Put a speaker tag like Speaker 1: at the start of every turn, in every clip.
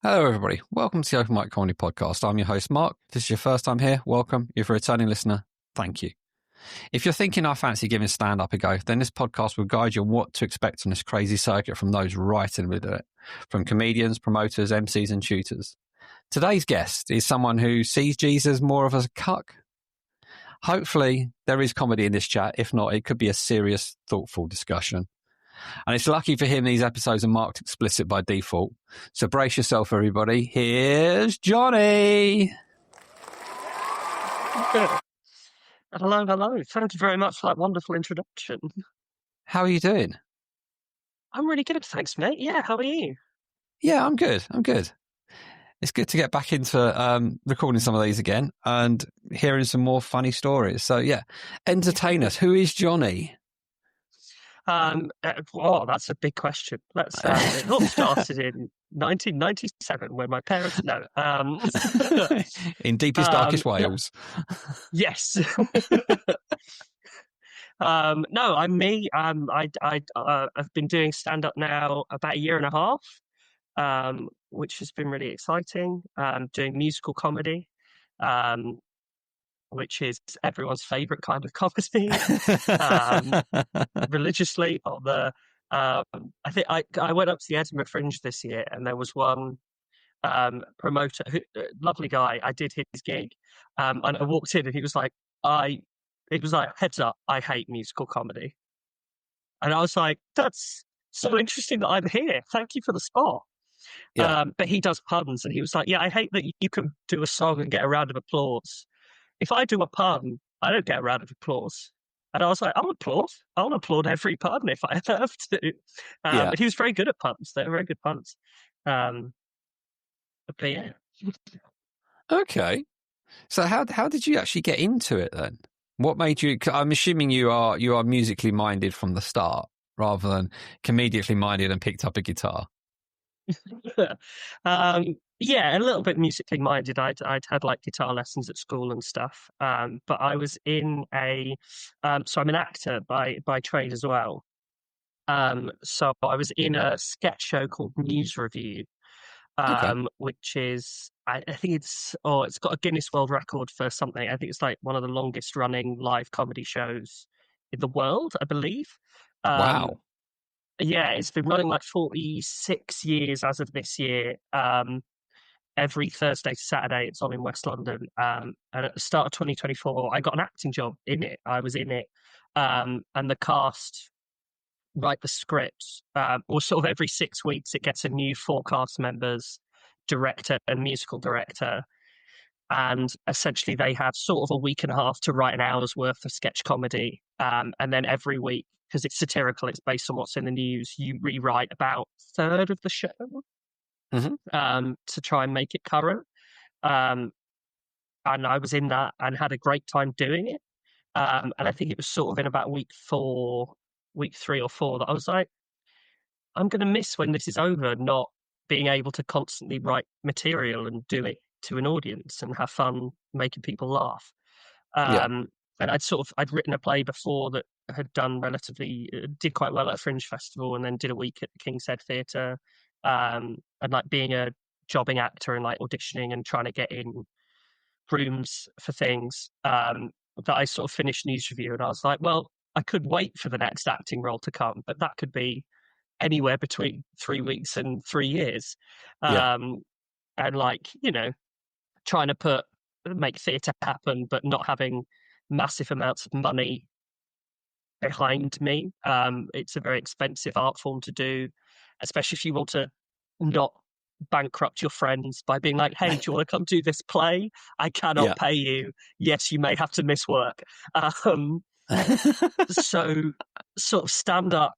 Speaker 1: Hello, everybody. Welcome to the Open Mic Comedy Podcast. I'm your host, Mark. If this is your first time here, welcome. If you're a returning listener, thank you. If you're thinking I fancy giving stand-up a go, then this podcast will guide you on what to expect on this crazy circuit from those right in the middle of it, from comedians, promoters, MCs and tutors. Today's guest is someone who sees Jesus more of as a cuck. Hopefully, there is comedy in this chat. If not, it could be a serious, thoughtful discussion. And it's lucky for him these episodes are marked explicit by default. So brace yourself, everybody. Here's Jonny.
Speaker 2: Hello. Thank you very much for that wonderful introduction.
Speaker 1: How are you doing?
Speaker 2: I'm really good, thanks, mate. Yeah, how are you?
Speaker 1: Yeah, I'm good. It's good to get back into recording some of these again and hearing some more funny stories. So, yeah, entertain us. Who is Jonny?
Speaker 2: That's a big question. It all started in 1997 when my parents
Speaker 1: in deepest, darkest Wales.
Speaker 2: Yes. No, I'm me. I've been doing stand-up now about a year and a half, which has been really exciting. Doing musical comedy, which is everyone's favorite kind of comedy. Religiously on the, I think I went up to the Edinburgh Fringe this year, and there was one promoter, lovely guy. I did his gig, and I walked in, and he was like, heads up, I hate musical comedy. And I was like, that's so interesting that I'm here. Thank you for the spot.
Speaker 1: Yeah.
Speaker 2: But he does puns, and he was like, yeah, I hate that you can do a song and get a round of applause. If I do a pun, I don't get a round of applause. And I was like, I'll applaud every pun if I have to. But he was very good at puns. They were very good puns. But yeah.
Speaker 1: Okay. So how did you actually get into it then? What made you? I'm assuming you are musically minded from the start, rather than comedically minded and picked up a guitar.
Speaker 2: Yeah, a little bit musically minded. I'd had like guitar lessons at school and stuff. But I was in so I'm an actor by trade as well. So I was in a sketch show called News Review, which is I think it's got a Guinness World Record for something. I think it's like one of the longest running live comedy shows in the world, I believe.
Speaker 1: Wow.
Speaker 2: Yeah, it's been running like 46 years as of this year. Every Thursday to Saturday, it's on in West London. And at the start of 2024, I got an acting job in it. I was in it. And the cast write the scripts. Or sort of every 6 weeks, it gets a new 4 cast members, director and musical director. And essentially, they have sort of a week and a half to write an hour's worth of sketch comedy. And then every week, because it's satirical, it's based on what's in the news, you rewrite about a third of the show to try and make it current. And I was in that and had a great time doing it. And I think it was sort of in about week 3 or 4, that I was like, I'm going to miss when this is over, not being able to constantly write material and do it to an audience and have fun making people laugh. And I'd written a play before that had did quite well at a Fringe Festival, and then did a week at the King's Head Theatre, and like being a jobbing actor and like auditioning and trying to get in rooms for things, that I sort of finished News Review, and I was like, well, I could wait for the next acting role to come, but that could be anywhere between 3 weeks and 3 years. And like, trying to make theatre happen, but not having massive amounts of money behind me. It's a very expensive art form to do, especially if you want to not bankrupt your friends by being like, hey, do you want to come do this play? I cannot pay you. Yes, you may have to miss work. So sort of stand up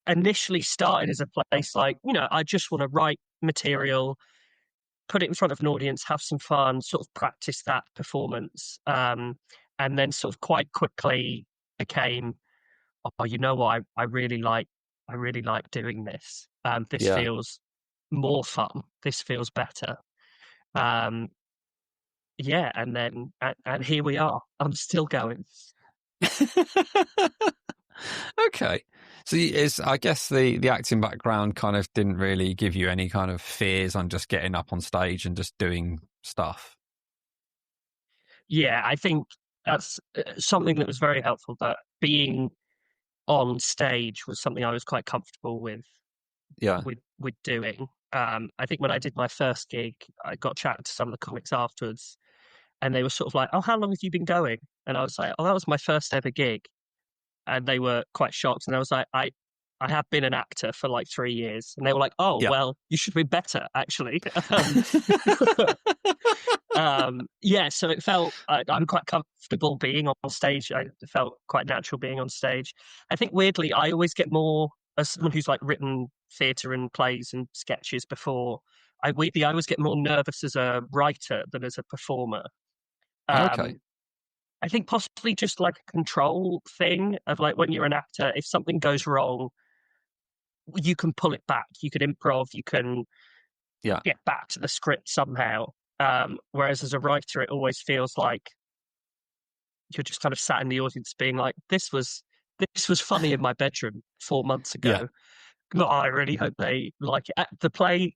Speaker 2: initially started as a place like, I just want to write material, put it in front of an audience, have some fun, sort of practice that performance. And then sort of quite quickly became, oh, you know what, I really like doing this. This feels more fun. This feels better. And then and here we are. I'm still going.
Speaker 1: Okay. So I guess the acting background kind of didn't really give you any kind of fears on just getting up on stage and just doing stuff.
Speaker 2: Yeah, I think that's something that was very helpful, that being on stage was something I was quite comfortable
Speaker 1: Yeah.
Speaker 2: with doing. I think when I did my first gig, I got chatting to some of the comics afterwards, and they were sort of like, "Oh, how long have you been going?" And I was like, "Oh, that was my first ever gig." And they were quite shocked. And I was like, I have been an actor for like 3 years. And they were like, "Oh,
Speaker 1: Yeah.
Speaker 2: well, you should be better, actually." Yeah, so it felt I'm quite comfortable being on stage. I felt quite natural being on stage. I think weirdly, I always get more, as someone who's like written theatre and plays and sketches before. I always get more nervous as a writer than as a performer.
Speaker 1: Okay.
Speaker 2: Um, I think possibly just like a control thing of like when you're an actor, if something goes wrong, you can pull it back, you can improv, you can
Speaker 1: Yeah.
Speaker 2: get back to the script somehow. Whereas as a writer, it always feels like you're just kind of sat in the audience being like, this was funny in my bedroom 4 months
Speaker 1: Yeah.
Speaker 2: ago. But I really hope they like it. The play,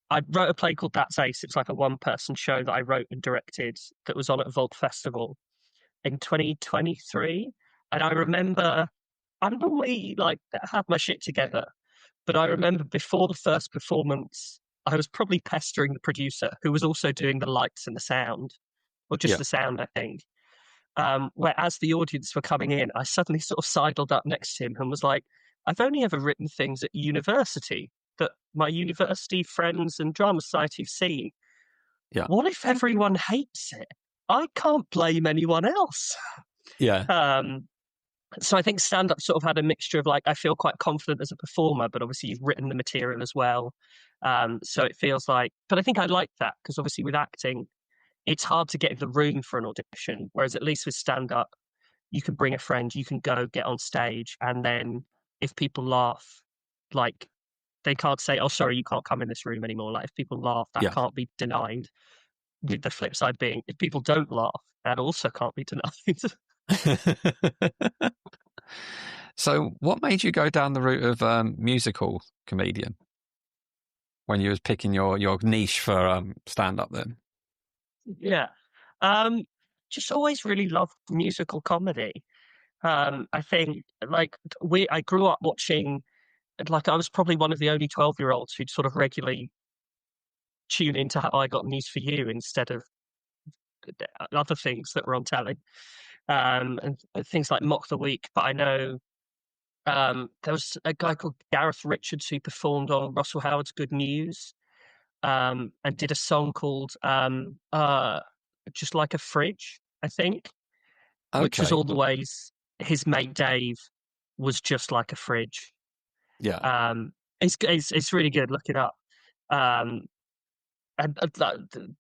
Speaker 2: I wrote a play called That's Ace. It's like a one-person show that I wrote and directed that was on at Vault Festival in 2023. And I remember I'm normally like have my shit together, but I remember before the first performance, I was probably pestering the producer who was also doing the lights and the sound, or just
Speaker 1: Yeah.
Speaker 2: the sound, I think. Where as the audience were coming in, I suddenly sort of sidled up next to him and was like, I've only ever written things at university that my university friends and drama society have seen.
Speaker 1: Yeah.
Speaker 2: What if everyone hates it? I can't blame anyone else.
Speaker 1: Yeah.
Speaker 2: Um, so I think stand up sort of had a mixture of like, I feel quite confident as a performer, but obviously you've written the material as well. So it feels like, but I think I like that because obviously with acting, it's hard to get in the room for an audition. Whereas at least with stand up, you can bring a friend, you can go get on stage. And then if people laugh, like they can't say, oh, sorry, you can't come in this room anymore. Like if people laugh, that
Speaker 1: Yeah.
Speaker 2: can't be denied. With the flip side being, if people don't laugh, that also can't be denied.
Speaker 1: So, what made you go down the route of musical comedian when you was picking your niche for stand up? Then,
Speaker 2: Yeah. Um, just always really loved musical comedy. I think like I grew up watching, like I was probably one of the only 12-year-olds who'd sort of regularly tune into How I Got News for You instead of other things that were on telly. And things like Mock the Week. But I know there was a guy called Gareth Richards who performed on Russell Howard's Good News, and did a song called Just Like a Fridge, I think, which was
Speaker 1: okay,
Speaker 2: all the ways his mate Dave was just like a fridge.
Speaker 1: yeah,
Speaker 2: Um, it's really good. Look it up. Um, and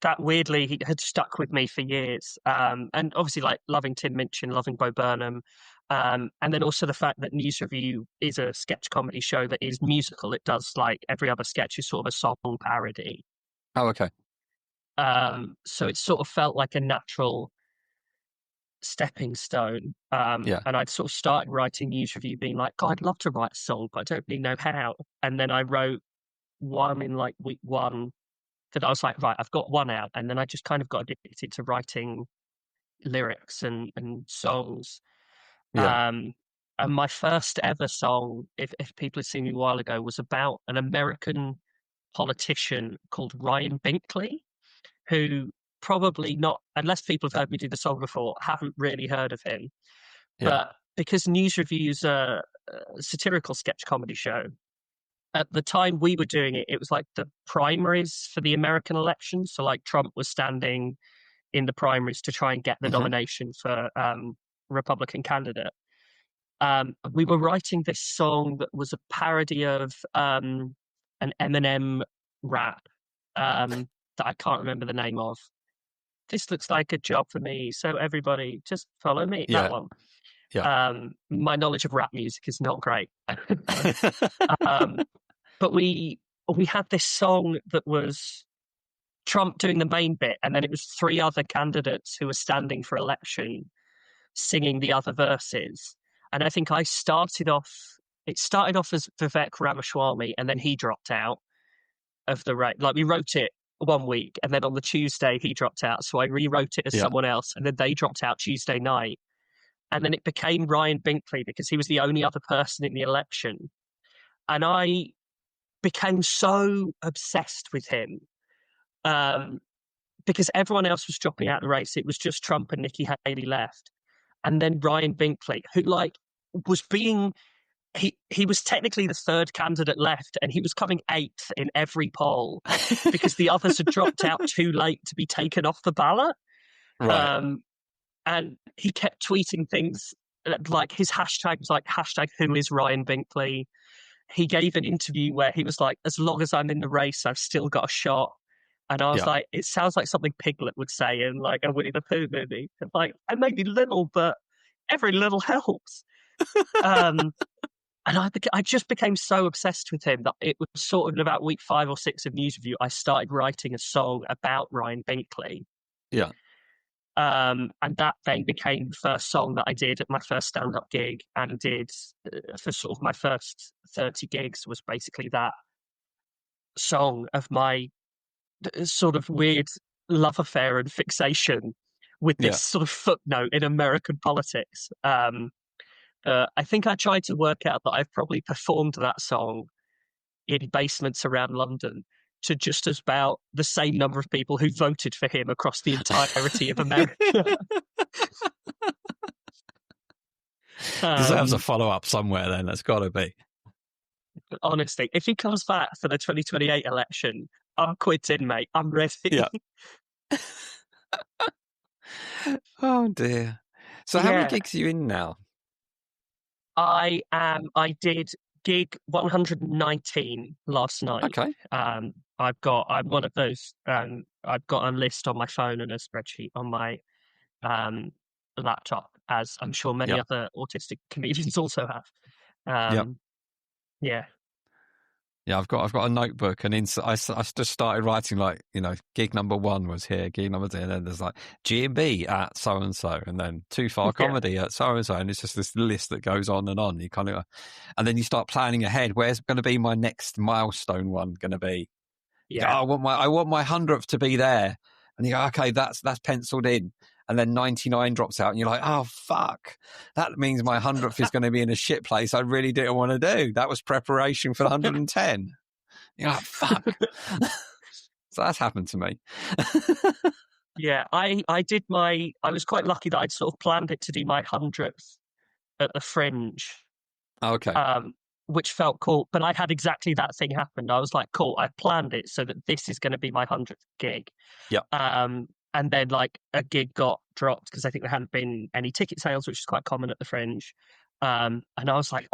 Speaker 2: that weirdly he had stuck with me for years. And obviously like loving Tim Minchin, loving Bo Burnham. And then also the fact that News Review is a sketch comedy show that is musical. It does like every other sketch is sort of a song parody.
Speaker 1: oh, okay,
Speaker 2: So it sort of felt like a natural stepping stone.
Speaker 1: yeah,
Speaker 2: And I'd sort of started writing News Review being like, God, I'd love to write a song, but I don't really know how. And then I wrote one in like week one that I was like, right, I've got one out. And then I just kind of got addicted to writing lyrics and songs.
Speaker 1: yeah,
Speaker 2: Um, and my first ever song, if people had seen me a while ago, was about an American politician called Ryan Binkley, who probably not, unless people have heard me do the song before, haven't really heard of him.
Speaker 1: yeah,
Speaker 2: But because News Review's a satirical sketch comedy show, at the time we were doing it, it was like the primaries for the American election. So like Trump was standing in the primaries to try and get the
Speaker 1: hmm
Speaker 2: nomination for Republican candidate. We were writing this song that was a parody of an Eminem rap that I can't remember the name of. This looks like a job for me, so everybody just follow me. That
Speaker 1: yeah,
Speaker 2: one.
Speaker 1: yeah,
Speaker 2: My knowledge of rap music is not great. um, but we had this song that was Trump doing the main bit, and then it was three other candidates who were standing for election singing the other verses. And I think it started off as Vivek Ramaswamy, and then he dropped out of the race. Like, we wrote it one week, and then on the Tuesday he dropped out. So I rewrote it as
Speaker 1: Yeah.
Speaker 2: someone else, and then they dropped out Tuesday night. And then it became Ryan Binkley because he was the only other person in the election. And I became so obsessed with him because everyone else was dropping out of the race. It was just Trump and Nikki Haley left. And then Ryan Binkley, who was being, he was technically the third candidate left, and he was coming 8th in every poll because the others had dropped out too late to be taken off the ballot.
Speaker 1: Right.
Speaker 2: And he kept tweeting things like, his hashtag was like #who is Ryan Binkley. He gave an interview where he was like, as long as I'm in the race, I've still got a shot. And I was like, it sounds like something Piglet would say in like a Winnie the Pooh movie. Like, I may be little, but every little helps. And I just became so obsessed with him that it was sort of in about week 5 or 6 of News Review, I started writing a song about Ryan Binkley.
Speaker 1: Yeah.
Speaker 2: And that then became the first song that I did at my first stand-up gig, and did for sort of my first 30 gigs was basically that song of my sort of weird love affair and fixation with this sort of footnote in American politics. I think I tried to work out that I've probably performed that song in basements around London to just about the same number of people who voted for him across the entirety of America.
Speaker 1: Deserves a follow-up somewhere then. That's got to be.
Speaker 2: Honestly, if he comes back for the 2028 election, I'm quitting, mate. I'm ready.
Speaker 1: Yeah. Oh, dear. So how many gigs are you in now?
Speaker 2: I did gig 119 last night.
Speaker 1: Okay.
Speaker 2: I'm one of those. I've got a list on my phone and a spreadsheet on my laptop, as I'm sure many other autistic comedians also have. Yeah.
Speaker 1: Yeah, I've got a notebook, and I just started writing, like, gig number 1 was here, gig number 2, and then there's like G&B at so and so, and then Too Far Comedy at so and so, and it's just this list that goes on. You kind of, and then you start planning ahead. Where's going to be my next milestone one going to be?
Speaker 2: Yeah,
Speaker 1: I want my 100th to be there, and you go, okay, that's penciled in. And then 99 drops out, and you're like, oh, fuck. That means my 100th is going to be in a shit place I really didn't want to do. That was preparation for the 110. You're like, fuck. So that's happened to me.
Speaker 2: Yeah, I was quite lucky that I'd sort of planned it to do my 100th at the Fringe.
Speaker 1: Okay.
Speaker 2: Which felt cool. But I had exactly that thing happen. I was like, cool, I planned it so that this is going to be my 100th gig.
Speaker 1: Yeah.
Speaker 2: And then like a gig got dropped because I think there hadn't been any ticket sales, which is quite common at the Fringe. And I was like,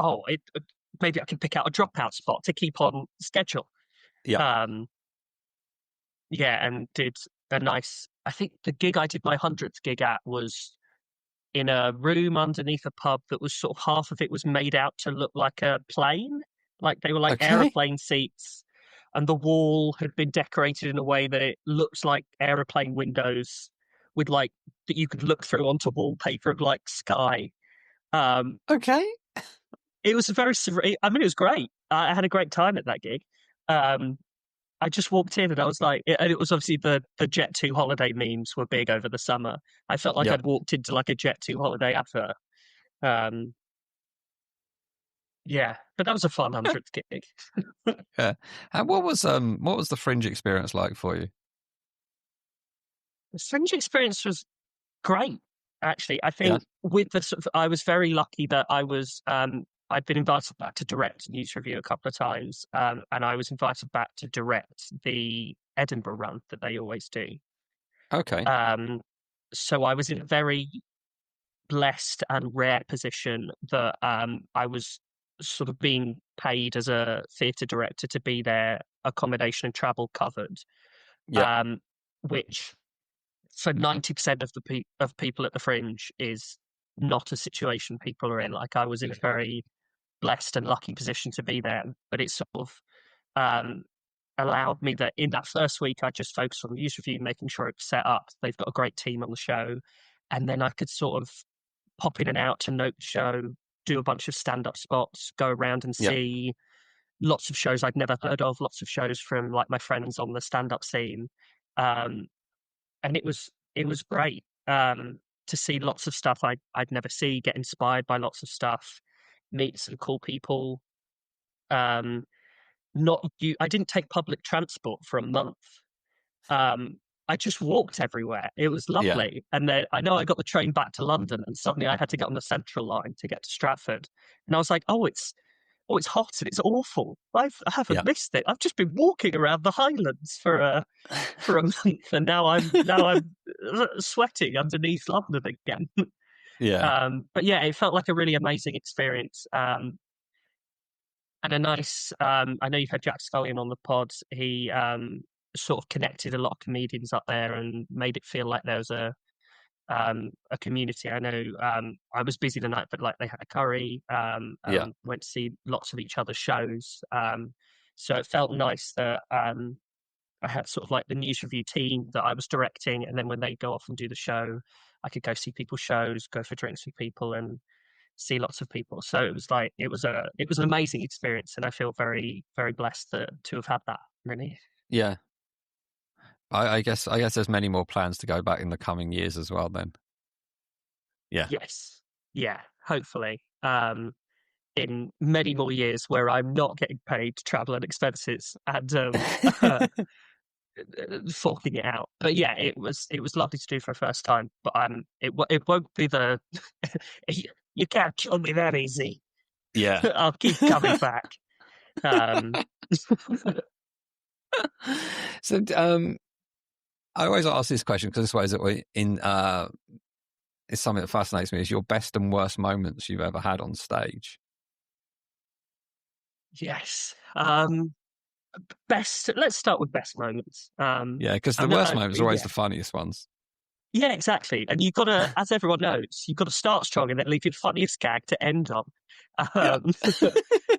Speaker 2: maybe I can pick out a dropout spot to keep on schedule.
Speaker 1: Yeah.
Speaker 2: And did a nice, I think the gig I did my 100th gig at was in a room underneath a pub that was sort of, half of it was made out to look like a plane. Like they were like aeroplane seats. And the wall had been decorated in a way that it looks like aeroplane windows with like that you could look through onto wallpaper of like sky.
Speaker 1: Okay.
Speaker 2: It was it was great. I had a great time at that gig. I just walked in and I was like, and it was obviously the Jet2 holiday memes were big over the summer. I felt like I'd walked into like a Jet2 holiday advert. Yeah, but that was a fun 100th gig.
Speaker 1: Yeah. And what was the Fringe experience like for you?
Speaker 2: The Fringe experience was great, actually. I think with the sort of, I was very lucky that I was I'd been invited back to direct News Review a couple of times, and I was invited back to direct the Edinburgh run that they always do.
Speaker 1: Okay.
Speaker 2: So I was in a very blessed and rare position that I was sort of being paid as a theatre director to be there, accommodation and travel covered. Which for 90% of people at the Fringe is not a situation people are in. Like, I was in a very blessed and lucky position to be there, but it sort of allowed me that in that first week I just focused on the News Review, making sure it was set up. They've got a great team on the show, and then I could sort of pop in and out to note the show, do a bunch of stand-up spots, go around and
Speaker 1: Yeah.
Speaker 2: see lots of shows I'd never heard of, lots of shows from like my friends on the stand-up scene. Um, and it was great to see lots of stuff I'd never see, get inspired by lots of stuff, meet some cool people. Um, I didn't take public transport for a month. Um, I just walked everywhere. It was
Speaker 1: Yeah.
Speaker 2: lovely. And then I know I got the train back to London, and suddenly I had to get on the Central line to get to Stratford. And I was like, it's hot and it's awful. I
Speaker 1: Yeah.
Speaker 2: haven't missed it. I've just been walking around the Highlands for a month, and now I'm sweating underneath London again.
Speaker 1: Yeah.
Speaker 2: But yeah, it felt like a really amazing experience. And a nice. I know you've had Jack Scullion on the pod. He sort of connected a lot of comedians up there and made it feel like there was a community. I know I was busy the night, but like they had a curry,
Speaker 1: Yeah.
Speaker 2: went to see lots of each other's shows. So it felt nice that I had sort of like the news review team that I was directing, and then when they go off and do the show, I could go see people's shows, go for drinks with people, and see lots of people. So it was like it was an amazing experience, and I feel very very blessed to have had that. Really,
Speaker 1: Yeah. I guess there's many more plans to go back in the coming years as well then. Yeah.
Speaker 2: yes, yeah, hopefully. In many more years where I'm not getting paid travel and expenses and forking it out. But yeah, it was lovely to do for a first time. But it won't be the you can't kill me that easy.
Speaker 1: Yeah.
Speaker 2: I'll keep coming back. Um,
Speaker 1: So I always ask this question because this way that we in it's something that fascinates me, is your best and worst moments you've ever had on stage.
Speaker 2: yes. Best. Let's start with best moments.
Speaker 1: Yeah, because the worst moments are always the funniest ones.
Speaker 2: Yeah, exactly. And you've got to, as everyone knows, you've got to start strong and then leave your funniest gag to end on.
Speaker 1: Yeah.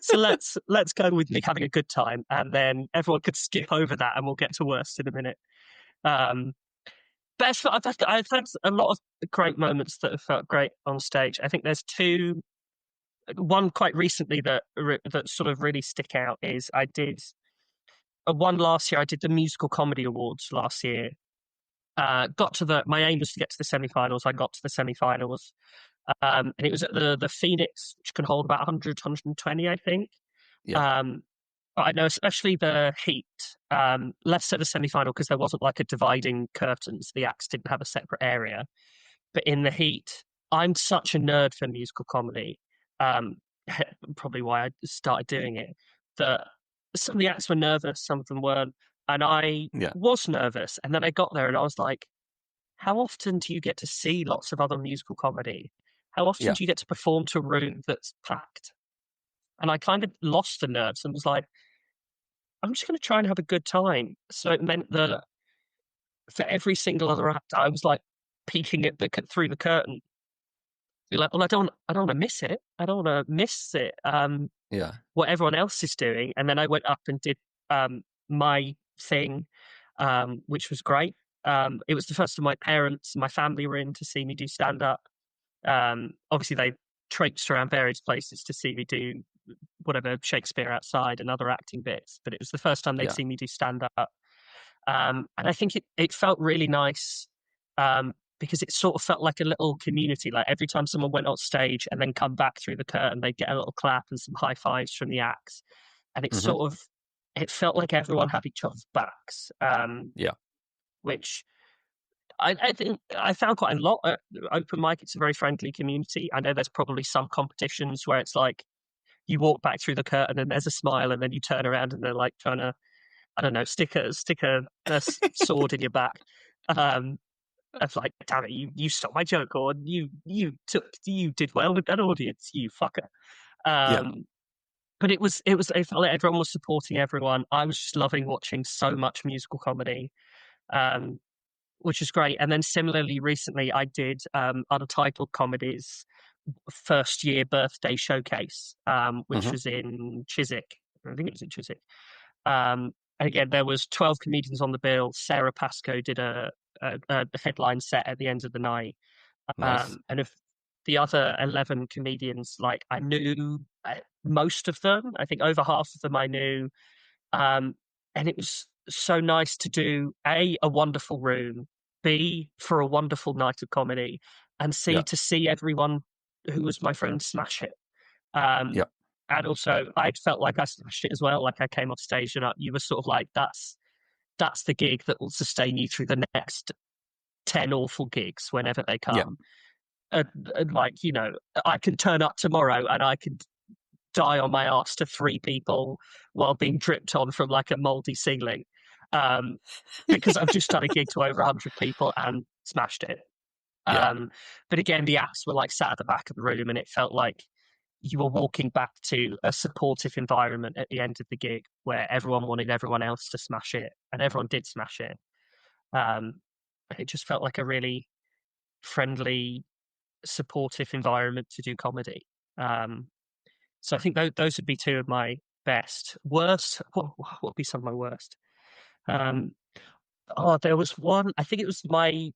Speaker 2: So let's go with me having a good time, and then everyone could skip over that, and we'll get to worst in a minute. Um, best. I've had a lot of great moments that have felt great on stage. I think there's two. One quite recently that sort of really stick out is I did one last year. I did the musical comedy awards last year. My aim was to get to the semi-finals. I got to the semi-finals, and it was at the Phoenix, which can hold about 100, 120, I think.
Speaker 1: Yeah.
Speaker 2: But I know especially the heat, less so the semi-final because there wasn't like a dividing curtains. The acts didn't have a separate area. But in the heat, I'm such a nerd for musical comedy. Um, probably why I started doing it. That some of the acts were nervous, some of them weren't, and I
Speaker 1: Yeah.
Speaker 2: was nervous. And then I got there, and I was like, "How often do you get to see lots of other musical comedy? How often
Speaker 1: Yeah.
Speaker 2: do you get to perform to a room that's packed?" And I kind of lost the nerves and was like, "I'm just going to try and have a good time." So it meant that for every single other act, I was like peeking at through the curtain. Be like, well, I don't want to miss it. I don't want to miss it.
Speaker 1: Yeah.
Speaker 2: What everyone else is doing. And then I went up and did my thing, which was great. It was the first time my parents, my family were in to see me do stand up. Obviously, they traipsed around various places to see me do whatever Shakespeare outside and other acting bits, but it was the first time they'd
Speaker 1: Yeah.
Speaker 2: seen me do stand up. And I think it felt really nice because it sort of felt like a little community. Like every time someone went on stage and then come back through the curtain, they'd get a little clap and some high fives from the acts. And
Speaker 1: Mm-hmm.
Speaker 2: it felt like everyone had each other's backs.
Speaker 1: Yeah.
Speaker 2: Which I think I found quite a lot at open mic. It's a very friendly community. I know there's probably some competitions where it's like you walk back through the curtain and there's a smile, and then you turn around and they're like trying to, I don't know, stick a sword in your back. Of like, damn it, you stopped my joke, or you did well with that audience, you fucker.
Speaker 1: Yeah.
Speaker 2: But it felt like everyone was supporting everyone. I was just loving watching so much musical comedy. Which is great. And then similarly, recently I did Untitled Comedy's first year birthday showcase, which
Speaker 1: Mm-hmm.
Speaker 2: was in Chiswick. I think it was in Chiswick. And again, there was 12 comedians on the bill. Sarah Pascoe did a headline set at the end of the night.
Speaker 1: Nice.
Speaker 2: And the other 11 comedians, like I knew most of them. I think over half of them I knew. And it was so nice to do A, a wonderful room, B, for a wonderful night of comedy, and C,
Speaker 1: Yeah.
Speaker 2: to see everyone who was my friend smash it. Um,
Speaker 1: Yeah.
Speaker 2: and also, I felt like I smashed it as well. Like I came off stage and you were sort of like, that's the gig that will sustain you through the next 10 awful gigs whenever they
Speaker 1: Yeah.
Speaker 2: come. And like, you know, I can turn up tomorrow and I can die on my ass to 3 people while being dripped on from like a moldy ceiling. Because I've just done a gig to over 100 people and smashed it.
Speaker 1: Yeah.
Speaker 2: But again, the acts were like sat at the back of the room and it felt like you were walking back to a supportive environment at the end of the gig where everyone wanted everyone else to smash it and everyone did smash it. It just felt like a really friendly, supportive environment to do comedy. So I think those would be 2 of my best. Worst, what would be some of my worst? There was one, I think it was my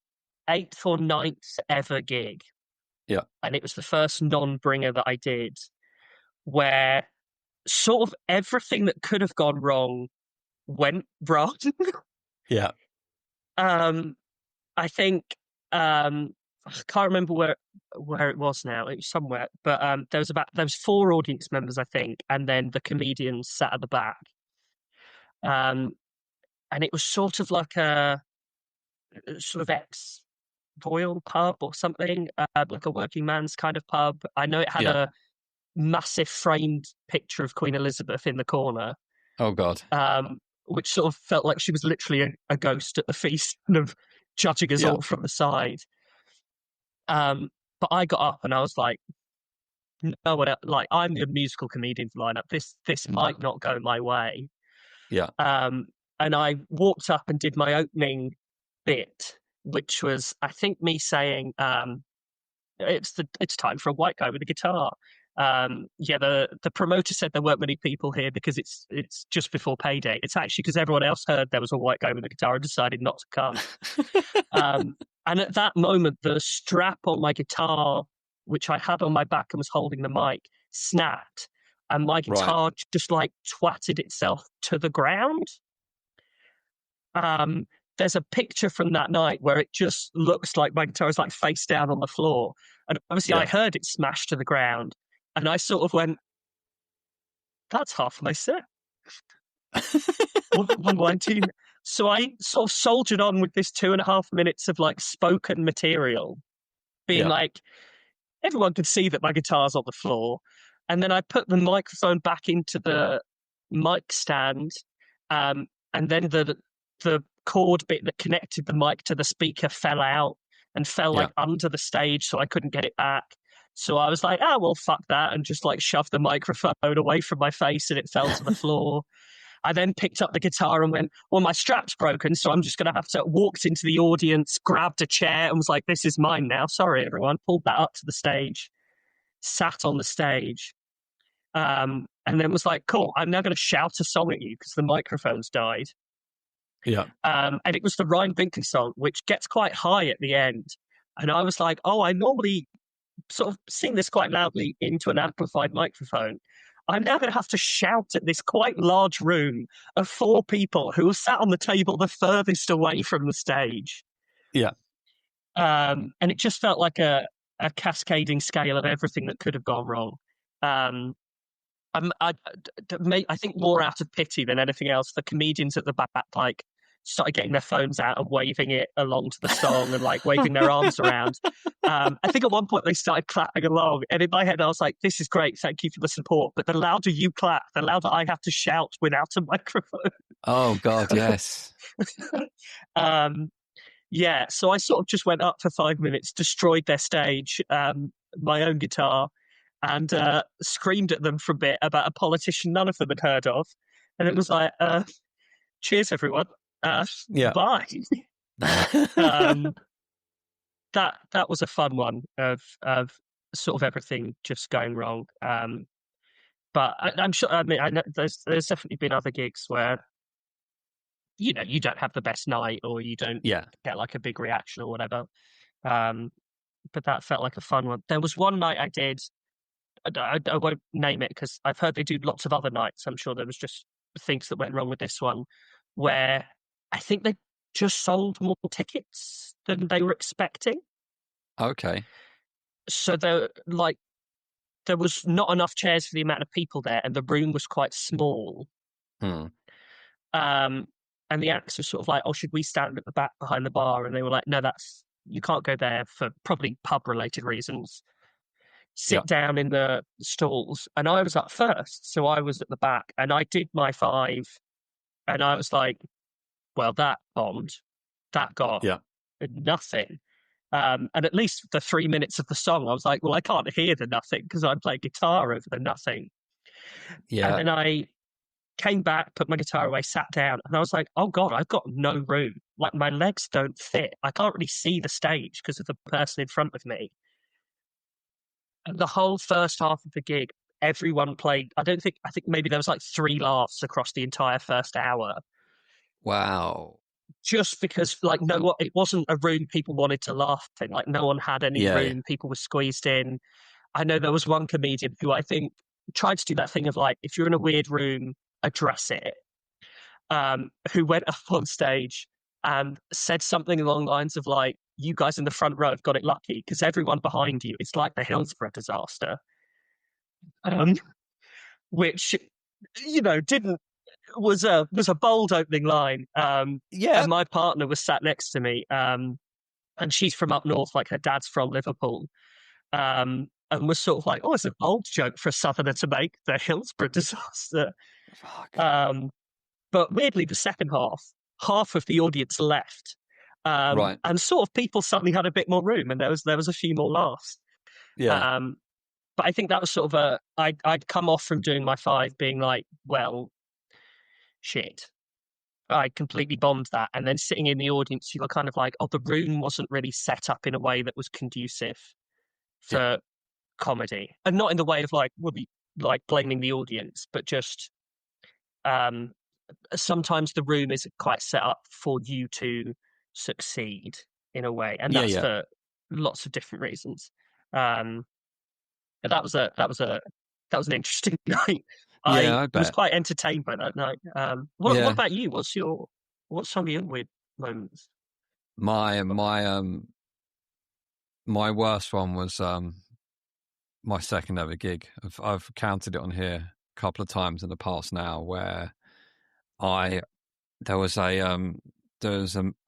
Speaker 2: 8th or 9th ever gig.
Speaker 1: Yeah.
Speaker 2: And it was the first non-bringer that I did where sort of everything that could have gone wrong went wrong.
Speaker 1: Yeah.
Speaker 2: I think I can't remember where it was now. It was somewhere, but there was 4 audience members, I think, and then the comedians sat at the back. And it was sort of like a sort of ex-royal pub or something, like a working man's kind of pub. I know it had
Speaker 1: Yeah.
Speaker 2: a massive framed picture of Queen Elizabeth in the corner,
Speaker 1: Oh God.
Speaker 2: which sort of felt like she was literally a ghost at the feast, kind of judging us
Speaker 1: Yeah.
Speaker 2: all from the side. But I got up and I was like, no one else, like I'm the musical comedians lineup. This might not go my way.
Speaker 1: Yeah.
Speaker 2: And I walked up and did my opening bit, which was I think me saying, it's time for a white guy with a guitar. The promoter said there weren't many people here because it's just before payday. It's actually because everyone else heard there was a white guy with a guitar and decided not to come. And at that moment, the strap on my guitar, which I had on my back and was holding the mic, snapped, and my guitar just like twatted itself to the ground. There's a picture from that night where it just looks like my guitar is like face down on the floor. And obviously I heard it smash to the ground. And I sort of went, that's half my set. 119. So I sort of soldiered on with this 2.5 minutes of like spoken material, being like, everyone could see that my guitar's on the floor. And then I put the microphone back into the mic stand. And then the cord bit that connected the mic to the speaker fell out and fell like under the stage, so I couldn't get it back. So I was like, well, fuck that, and just like shoved the microphone away from my face and it fell to the floor. I then picked up the guitar and went, well, my strap's broken, so I'm just going to have to, walked into the audience, grabbed a chair and was like, this is mine now. Sorry, everyone. Pulled that up to the stage, sat on the stage, and then was like, cool, I'm now going to shout a song at you because the microphone's died.
Speaker 1: Yeah.
Speaker 2: And it was the Ryan Binkley song, which gets quite high at the end. And I was like, I normally sort of sing this quite loudly into an amplified microphone. I'm now going to have to shout at this quite large room of 4 people who are sat on the table the furthest away from the stage.
Speaker 1: Yeah.
Speaker 2: And it just felt like a cascading scale of everything that could have gone wrong. I think more out of pity than anything else, the comedians at the back like started getting their phones out and waving it along to the song and like waving their arms around. I think at one point they started clapping along, and in my head I was like, this is great, thank you for the support, but the louder you clap, the louder I have to shout without a microphone.
Speaker 1: Oh God, yes.
Speaker 2: So I sort of just went up for 5 minutes, destroyed their stage, my own guitar, and screamed at them for a bit about a politician none of them had heard of. And it was like, cheers, everyone. Bye. That was a fun one of sort of everything just going wrong. But I'm sure, I mean, I know there's definitely been other gigs where, you know, you don't have the best night or you don't get like a big reaction or whatever. that felt like a fun one. There was one night I did. I won't name it because I've heard they do lots of other nights. I'm sure there was just things that went wrong with this one, where I think they just sold more tickets than they were expecting.
Speaker 1: Okay.
Speaker 2: So there was not enough chairs for the amount of people there, and the room was quite small.
Speaker 1: Hmm.
Speaker 2: Um, and the acts were sort of like, "Oh, should we stand at the back behind the bar?" And they were like, "No, you can't go there for probably pub related reasons.
Speaker 1: Yeah.
Speaker 2: Sit down in the stalls." And I was up first, so I was at the back, and I did my 5, and I was like, "Well, that bombed. That got
Speaker 1: Yeah.
Speaker 2: nothing." And at least the 3 minutes of the song, I was like, "Well, I can't hear the nothing because I play guitar over the nothing." And
Speaker 1: Yeah.
Speaker 2: then I came back, put my guitar away, sat down, and I was like, "Oh God, I've got no room. Like my legs don't fit. I can't really see the stage because of the person in front of me." And the whole first half of the gig, everyone played. I think maybe there was like 3 laughs across the entire first hour,
Speaker 1: Wow.
Speaker 2: just because like it wasn't a room people wanted to laugh in. Like no one had any
Speaker 1: Yeah.
Speaker 2: room. People were squeezed in. I know there was one comedian who I think tried to do that thing of like, if you're in a weird room, address it. Who went up on stage and said something along the lines of like, "You guys in the front row have got it lucky because everyone behind you, it's like the Hillsborough disaster." Um, which, didn't was a bold opening line.
Speaker 1: Yeah.
Speaker 2: And my partner was sat next to me, and she's from up north, like her dad's from Liverpool. And was sort of like, "Oh, it's an old joke for a southerner to make, the Hillsborough disaster."
Speaker 1: Fuck.
Speaker 2: Um, but weirdly, the second half of the audience left,
Speaker 1: Right.
Speaker 2: and sort of people suddenly had a bit more room, and there was a few more laughs.
Speaker 1: Yeah.
Speaker 2: Um, but I think that was sort of I'd come off from doing my 5 being like, "Well, shit." I completely bombed that. And then sitting in the audience, you were kind of like, "Oh, the room wasn't really set up in a way that was conducive
Speaker 1: Yeah.
Speaker 2: for comedy." And not in the way of like, would be like blaming the audience, but just um, sometimes the room isn't quite set up for you to succeed in a way. And
Speaker 1: Yeah.
Speaker 2: that's
Speaker 1: Yeah.
Speaker 2: for lots of different reasons. Um, but that was an interesting night. I
Speaker 1: Yeah. I
Speaker 2: was
Speaker 1: bet.
Speaker 2: quite entertained by that night. What
Speaker 1: Yeah.
Speaker 2: about you? What's some of your weird moments?
Speaker 1: My my worst one was my second ever gig. I've counted it on here a couple of times in the past now, where I there was a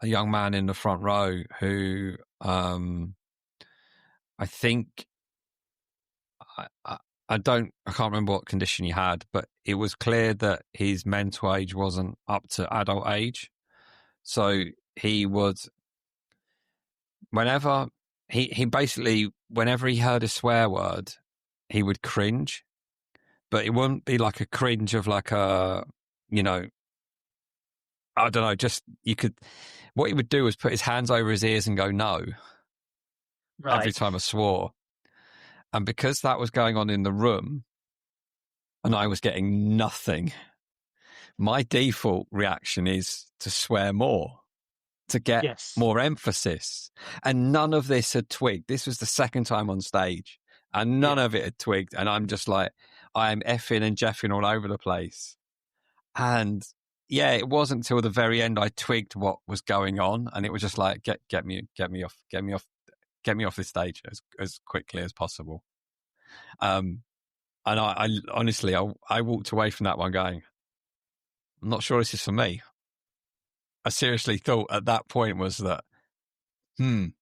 Speaker 1: young man in the front row who I think I can't remember what condition he had, but it was clear that his mental age wasn't up to adult age. So he would, whenever he basically, whenever he heard a swear word, he would cringe, but it wouldn't be like a cringe of like you know, I don't know, just what he would do was put his hands over his ears and go, no, every
Speaker 2: Right.
Speaker 1: time I swore. And because that was going on in the room and I was getting nothing, my default reaction is to swear more, to get
Speaker 2: Yes.
Speaker 1: more emphasis. And none of this had twigged. This was the second time on stage and none
Speaker 2: Yeah.
Speaker 1: of it had twigged. And I'm just like, I'm effing and jeffing all over the place. And yeah, it wasn't until the very end I twigged what was going on. And it was just like, get me off this stage as quickly as possible. And I honestly, I walked away from that one going, I'm not sure this is for me. I seriously thought at that point was that, the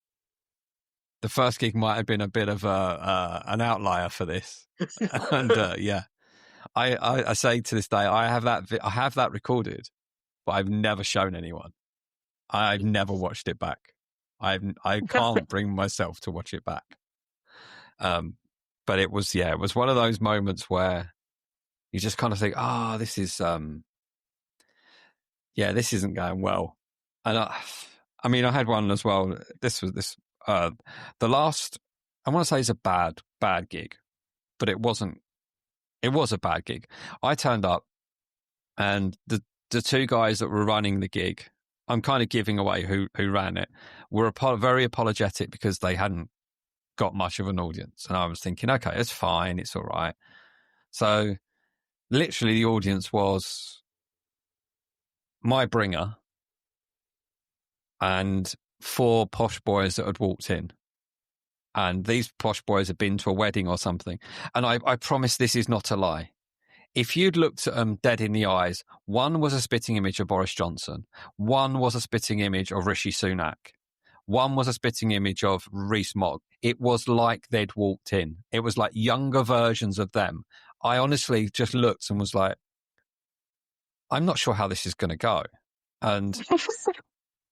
Speaker 1: first gig might have been a bit of an outlier for this. And yeah, I say to this day, I have that recorded, but I've never shown anyone. I've never watched it back. I can't bring myself to watch it back. But it was one of those moments where you just kind of think, this is this isn't going well. And I mean, I had one as well. This was the last, I want to say, is a bad gig, but it wasn't. It was a bad gig. I turned up, and the 2 guys that were running the gig, I'm kind of giving away who ran it, were very apologetic because they hadn't got much of an audience. And I was thinking, okay, it's fine. It's all right. So literally the audience was my bringer and 4 posh boys that had walked in. And these posh boys had been to a wedding or something. And I promise this is not a lie. If you'd looked at them dead in the eyes, one was a spitting image of Boris Johnson. One was a spitting image of Rishi Sunak. One was a spitting image of Rees-Mogg. It was like they'd walked in. It was like younger versions of them. I honestly just looked and was like, I'm not sure how this is going to go. And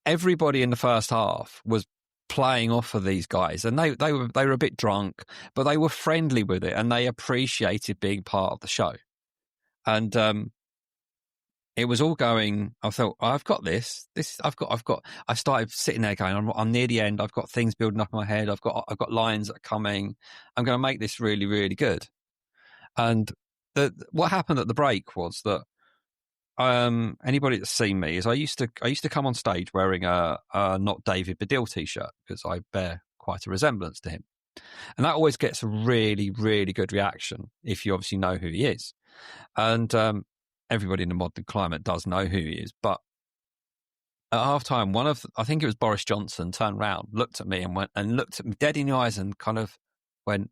Speaker 1: everybody in the first half was playing off of these guys, and they were a bit drunk, but they were friendly with it, and they appreciated being part of the show. And it was all going. I thought, I've got this. I've got. I started sitting there going, I'm near the end. I've got things building up in my head. I've got lines that are coming. I'm going to make this really, really good. And what happened at the break was that anybody that's seen me is I used to come on stage wearing a Not David Baddiel t-shirt because I bear quite a resemblance to him, and that always gets a really, really good reaction if you obviously know who he is. And everybody in the modern climate does know who he is. But at half time, I think it was Boris Johnson, turned round, looked at me and looked at me dead in the eyes and kind of went,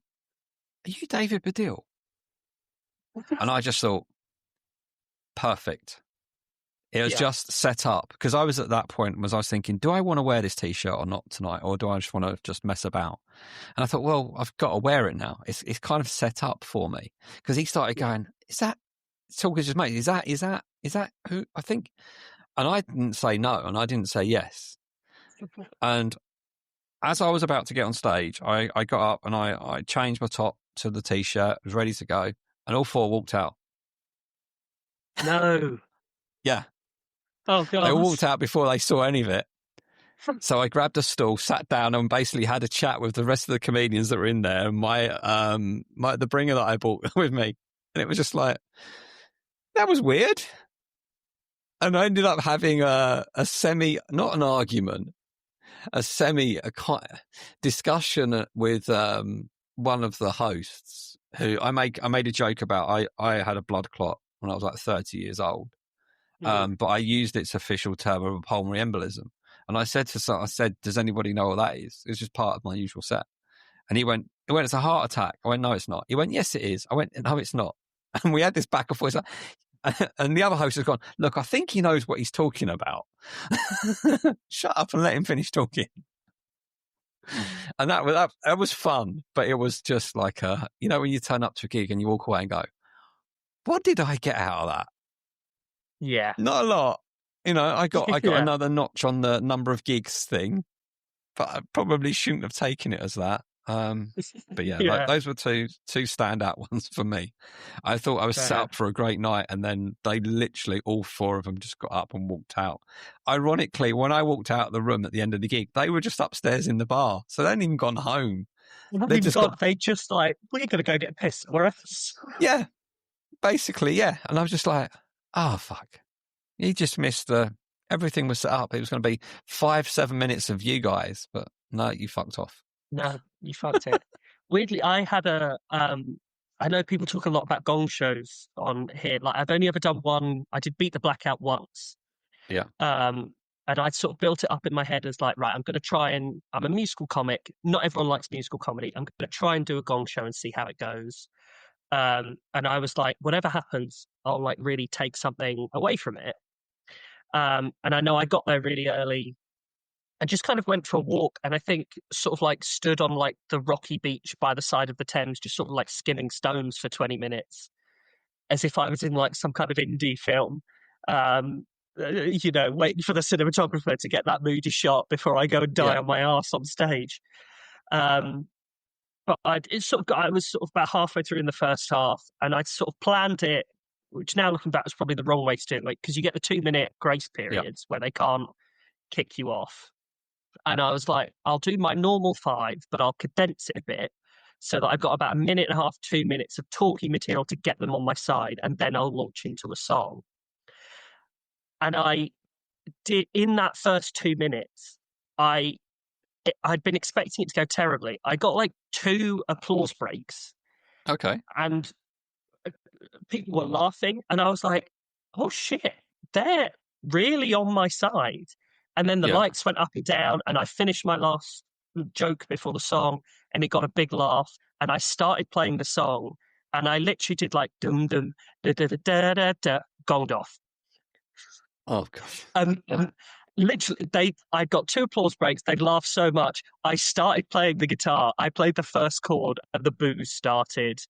Speaker 1: "Are you David Baddiel?" And I just thought, perfect. It was just set up, because I was at that point I was thinking, do I want to wear this t-shirt or not tonight, or do I just want to just mess about? And I thought, well, I've got to wear it now. It's kind of set up for me, because he started going, is that talking to his mate? Is that who I think? And I didn't say no, and I didn't say yes. And as I was about to get on stage, I got up and I changed my top to the t-shirt, was ready to go, and all 4 walked out.
Speaker 2: No.
Speaker 1: Yeah.
Speaker 2: Oh, God.
Speaker 1: They all walked out before they saw any of it. So I grabbed a stool, sat down, and basically had a chat with the rest of the comedians that were in there, and the bringer that I brought with me. And it was just like, that was weird. And I ended up having a semi, not an argument, a discussion with one of the hosts, who I made a joke about. I had a blood clot when I was like 30 years old. But I used its official term of a pulmonary embolism. And I said, does anybody know what that is? It's just part of my usual set. And he went, it's a heart attack. I went, no, it's not. He went, yes, it is. I went, no, it's not. And we had this back and forth. And the other host has gone, look, I think he knows what he's talking about. Shut up and let him finish talking. And that was fun. But it was just like, when you turn up to a gig and you walk away and go, what did I get out of that?
Speaker 2: Yeah.
Speaker 1: Not a lot. I got another notch on the number of gigs thing, but I probably shouldn't have taken it as that. But yeah, those were two standout ones for me. I thought I was set up for a great night, and then they literally, all 4 of them just got up and walked out. Ironically, when I walked out of the room at the end of the gig, they were just upstairs in the bar, so they hadn't even gone home.
Speaker 2: They just like, we're going to go get pissed somewhere else.
Speaker 1: Yeah, basically, yeah. And I was just like, oh, fuck. You just missed everything was set up. It was going to be 5-7 minutes of you guys, but no, you fucked off.
Speaker 2: No, you fucked it. Weirdly, I had I know people talk a lot about gong shows on here. Like, I've only ever done one. I did Beat the Blackout once.
Speaker 1: Yeah.
Speaker 2: And I'd sort of built it up in my head as like, right, I'm going to try and, I'm a musical comic. Not everyone likes musical comedy. I'm going to try and do a gong show and see how it goes. And I was like, whatever happens, I'll like really take something away from it. And I know I got there really early and just kind of went for a walk, and I think sort of like stood on like the rocky beach by the side of the Thames, just sort of like skimming stones for 20 minutes, as if I was in like some kind of indie film, waiting for the cinematographer to get that moody shot before I go and die on my arse on stage. But I was sort of about halfway through in the first half, and I'd sort of planned it, which now looking back was probably the wrong way to do it, like, because you get the 2-minute grace periods where they can't kick you off. And I was like, I'll do my normal 5, but I'll condense it a bit so that I've got about 1.5 minutes, 2 minutes of talking material to get them on my side, and then I'll launch into a song. And I did, in that first 2 minutes, I I'd been expecting it to go terribly. I got like 2 applause breaks,
Speaker 1: Okay.
Speaker 2: and people were laughing, and I was like, "Oh shit, they're really on my side." And then the
Speaker 1: Yeah.
Speaker 2: lights went up and down, and I finished my last joke before the song, and it got a big laugh. And I started playing the song, and I literally did like dum dum da da da da da da, gonged off.
Speaker 1: Oh gosh.
Speaker 2: Literally, I got 2 applause breaks. They laughed so much. I started playing the guitar. I played the first chord, and the booze started.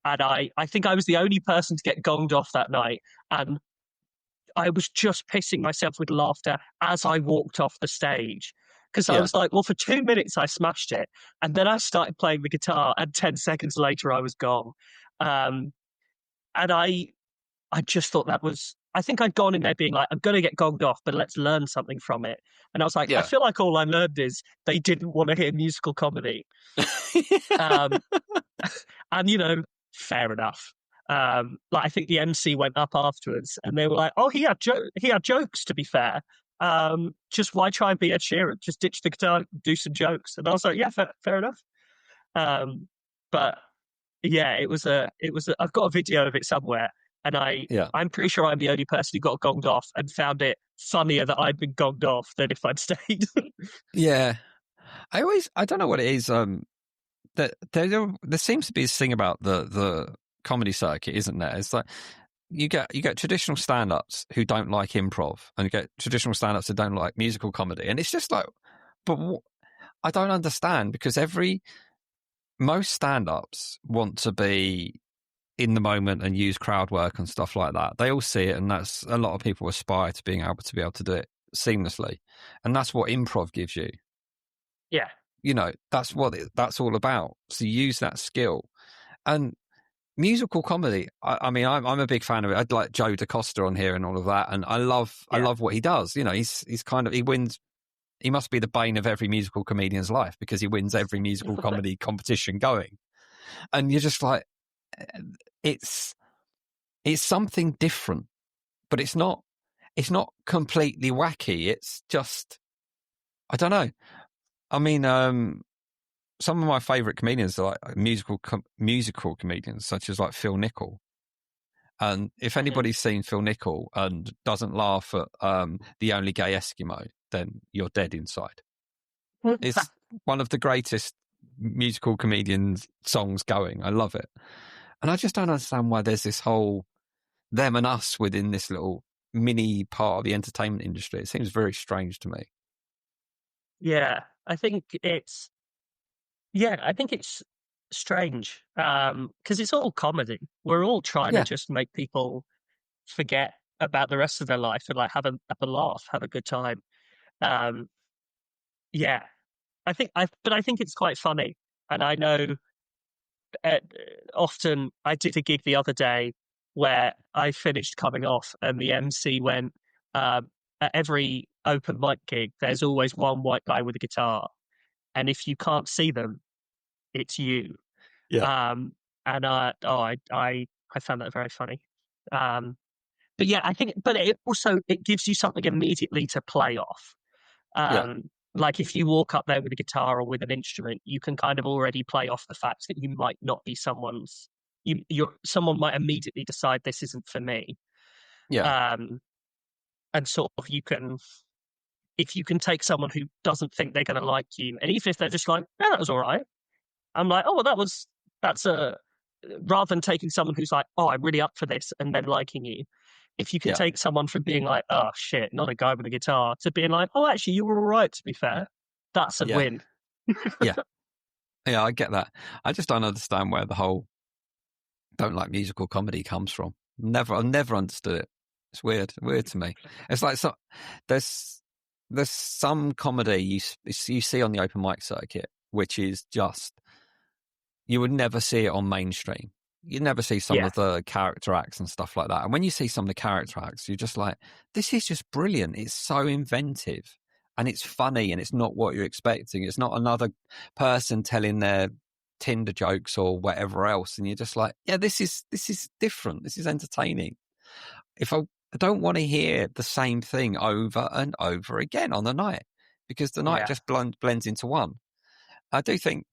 Speaker 2: And I think I was the only person to get gonged off that night. And I was just pissing myself with laughter as I walked off the stage. Because I
Speaker 1: Yeah.
Speaker 2: was like, well, for 2 minutes I smashed it. And then I started playing the guitar, and 10 seconds later I was gone. And I just thought that was, I think I'd gone in there being like, I'm going to get gonged off, but let's learn something from it. And I was like, I
Speaker 1: Yeah.
Speaker 2: feel like all I learned is they didn't want to hear musical comedy. Um, and, you know, fair enough. Like I think the MC went up afterwards, and they were like, "Oh, he had jokes. To be fair, just why try and be Ed Sheeran? Just ditch the guitar, do some jokes." And I was like, "Yeah, fair enough." But yeah, it was a. I've got a video of it somewhere, and
Speaker 1: Yeah.
Speaker 2: I'm pretty sure I'm the only person who got gonged off and found it funnier that I'd been gonged off than if I'd stayed.
Speaker 1: Yeah. I don't know what it is. That there seems to be this thing about the comedy circuit, isn't there? It's like you get traditional stand-ups who don't like improv, and you get traditional stand-ups who don't like musical comedy, and it's just like, but I don't understand, because most stand-ups want to be in the moment and use crowd work and stuff like that. They all see it, and that's a lot of people aspire to being able to do it seamlessly, and that's what improv gives you.
Speaker 2: Yeah.
Speaker 1: You know, that's what that's all about. So use that skill. And musical comedy, I mean, I'm a big fan of it. I'd like Joe DaCosta on here and all of that, and I love what he does. You know, he's kind of, he wins. He must be the bane of every musical comedian's life, because he wins every musical comedy competition going. And you're just like, it's something different, but it's not completely wacky. It's just, I don't know. I mean, some of my favorite comedians are like musical comedians, such as like Phil Nichol. And if anybody's seen Phil Nichol and doesn't laugh at The Only Gay Eskimo, then you're dead inside. It's one of the greatest musical comedians songs going. I love it. And I just don't understand why there's this whole them and us within this little mini part of the entertainment industry. It seems very strange to me.
Speaker 2: Yeah, I think it's strange, because it's all comedy. We're all trying to
Speaker 1: Yeah.
Speaker 2: just make people forget about the rest of their life and like have a laugh, have a good time. Um, yeah, but I think it's quite funny, and I know uh, often I did a gig the other day where I finished coming off, and the MC went, at every open mic gig, there's always one white guy with a guitar, and if you can't see them, it's you.
Speaker 1: Yeah.
Speaker 2: And I found that very funny. But yeah, I think, but it gives you something immediately to play off.
Speaker 1: Yeah.
Speaker 2: Like if you walk up there with a guitar or with an instrument, you can kind of already play off the fact that you might not be someone might immediately decide this isn't for me.
Speaker 1: Yeah.
Speaker 2: And sort of if you can take someone who doesn't think they're going to like you, and even if they're just like, yeah, that was all right. I'm like, oh, well, that's a, rather than taking someone who's like, oh, I'm really up for this, and then liking you. If you can
Speaker 1: Yeah.
Speaker 2: take someone from being like, oh shit, not a guy with a guitar, to being like, oh, actually, you were all right, to be fair, that's a win.
Speaker 1: Yeah. Yeah, I get that. I just don't understand where the whole don't like musical comedy comes from. I've never understood it. It's weird to me. It's like, so there's some comedy you see on the open mic circuit, which is just, you would never see it on mainstream. You never see some of the character acts and stuff like that. And when you see some of the character acts, you're just like, this is just brilliant. It's so inventive, and it's funny, and it's not what you're expecting. It's not another person telling their Tinder jokes or whatever else. And you're just like, yeah, this is different. This is entertaining. I don't want to hear the same thing over and over again on the night. because the night just blends into one. I do think,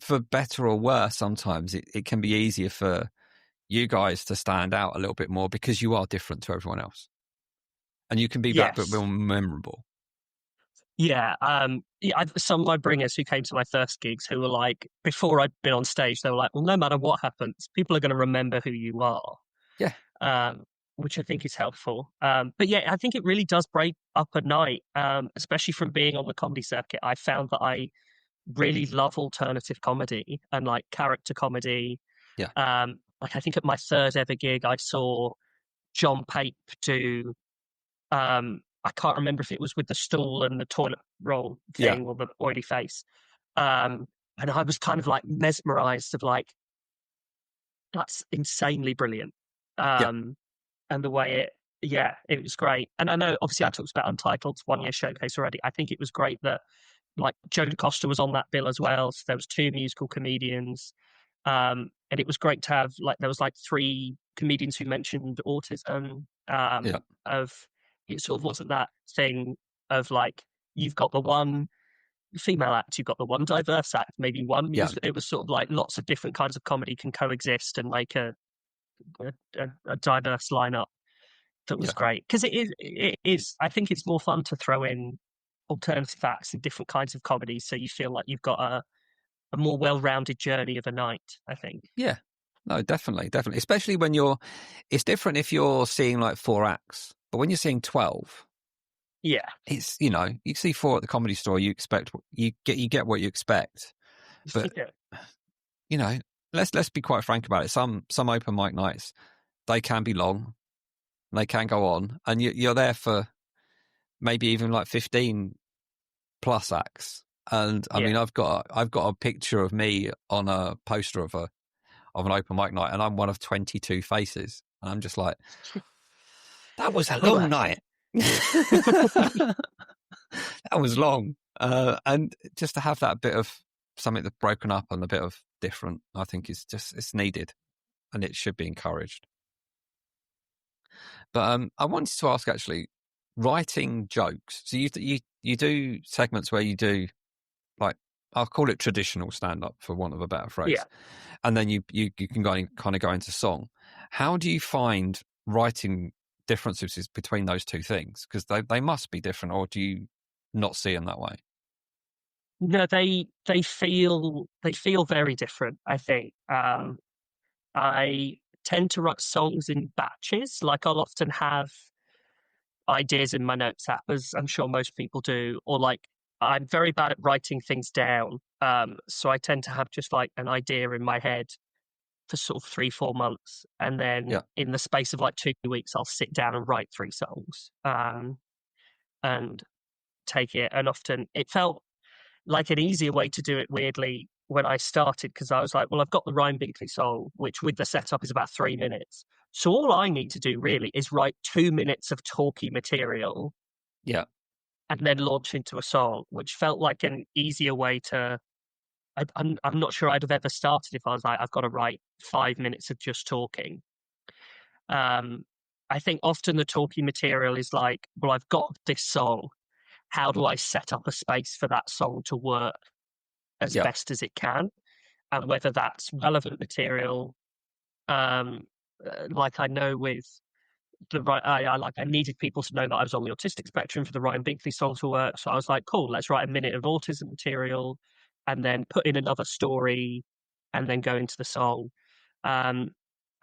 Speaker 1: for better or worse, sometimes it can be easier for you guys to stand out a little bit more because you are different to everyone else, and you can be that bit
Speaker 2: Yes.
Speaker 1: more memorable.
Speaker 2: Yeah. Some of my bringers who came to my first gigs who were like, before I'd been on stage, they were like, well, no matter what happens, people are going to remember who you are.
Speaker 1: Yeah.
Speaker 2: Which I think is helpful. But yeah, I think it really does break up a night, especially from being on the comedy circuit. I found that I really love alternative comedy and like character comedy.
Speaker 1: Yeah.
Speaker 2: Like I think at my third ever gig, I saw John Pape do, I can't remember if it was with the stool and the toilet roll thing or the oily face. And I was kind of like mesmerized of like, that's insanely brilliant.
Speaker 1: Yeah.
Speaker 2: And the way it was great. And I know obviously I talked about Untitled's 1 year showcase already. I think it was great that like Jodie Coster was on that bill as well. So there was 2 musical comedians. And it was great to have like there was like 3 comedians who mentioned autism. Of it sort of wasn't that thing of like you've got the one female act, you've got the one diverse act, maybe one music. It was sort of like lots of different kinds of comedy can coexist and make a diverse lineup that was great because it is. I think it's more fun to throw in alternative acts and different kinds of comedy, so you feel like you've got a more well-rounded journey of a night. I think.
Speaker 1: Yeah, no, definitely, especially when it's different if you're seeing like 4 acts, but when you're seeing 12, it's you see 4 at the Comedy Store, you get what you expect, but let's be quite frank about it. Some open mic nights, they can be long, they can go on, and you're there for maybe even like 15 plus acts. And I mean, I've got a picture of me on a poster of an open mic night, and I'm one of 22 faces, and I'm just like, that was a long night. That was long, and just to have that bit of something that's broken up and a bit of different, I think it's needed, and it should be encouraged. But I wanted to ask, actually, writing jokes. So you do segments where you do, like, I'll call it traditional stand-up for want of a better phrase, and then you can kind of go into song. How do you find writing differences between those two things? Because they must be different, or do you not see them that way?
Speaker 2: No, they feel very different. I think I tend to write songs in batches. Like I'll often have ideas in my notes app, as I'm sure most people do, or like I'm very bad at writing things down. So I tend to have just like an idea in my head for sort of 3-4 months, and then in the space of like 2 weeks, I'll sit down and write 3 songs and take it. And often it felt like an easier way to do it, weirdly, when I started, because I was like, well, I've got the Ryan Binkley song, which with the setup is about 3 minutes. So all I need to do really is write 2 minutes of talky material.
Speaker 1: Yeah.
Speaker 2: And then launch into a song, which felt like an easier way to. I'm not sure I'd have ever started if I was like, I've got to write 5 minutes of just talking. I think often the talking material is like, well, I've got this song. How do I set up a space for that song to work as best as it can? And whether that's relevant material, like I know with the right, I needed people to know that I was on the autistic spectrum for the Ryan Binkley song to work. So I was like, cool, let's write a minute of autism material, and then put in another story, and then go into the song. I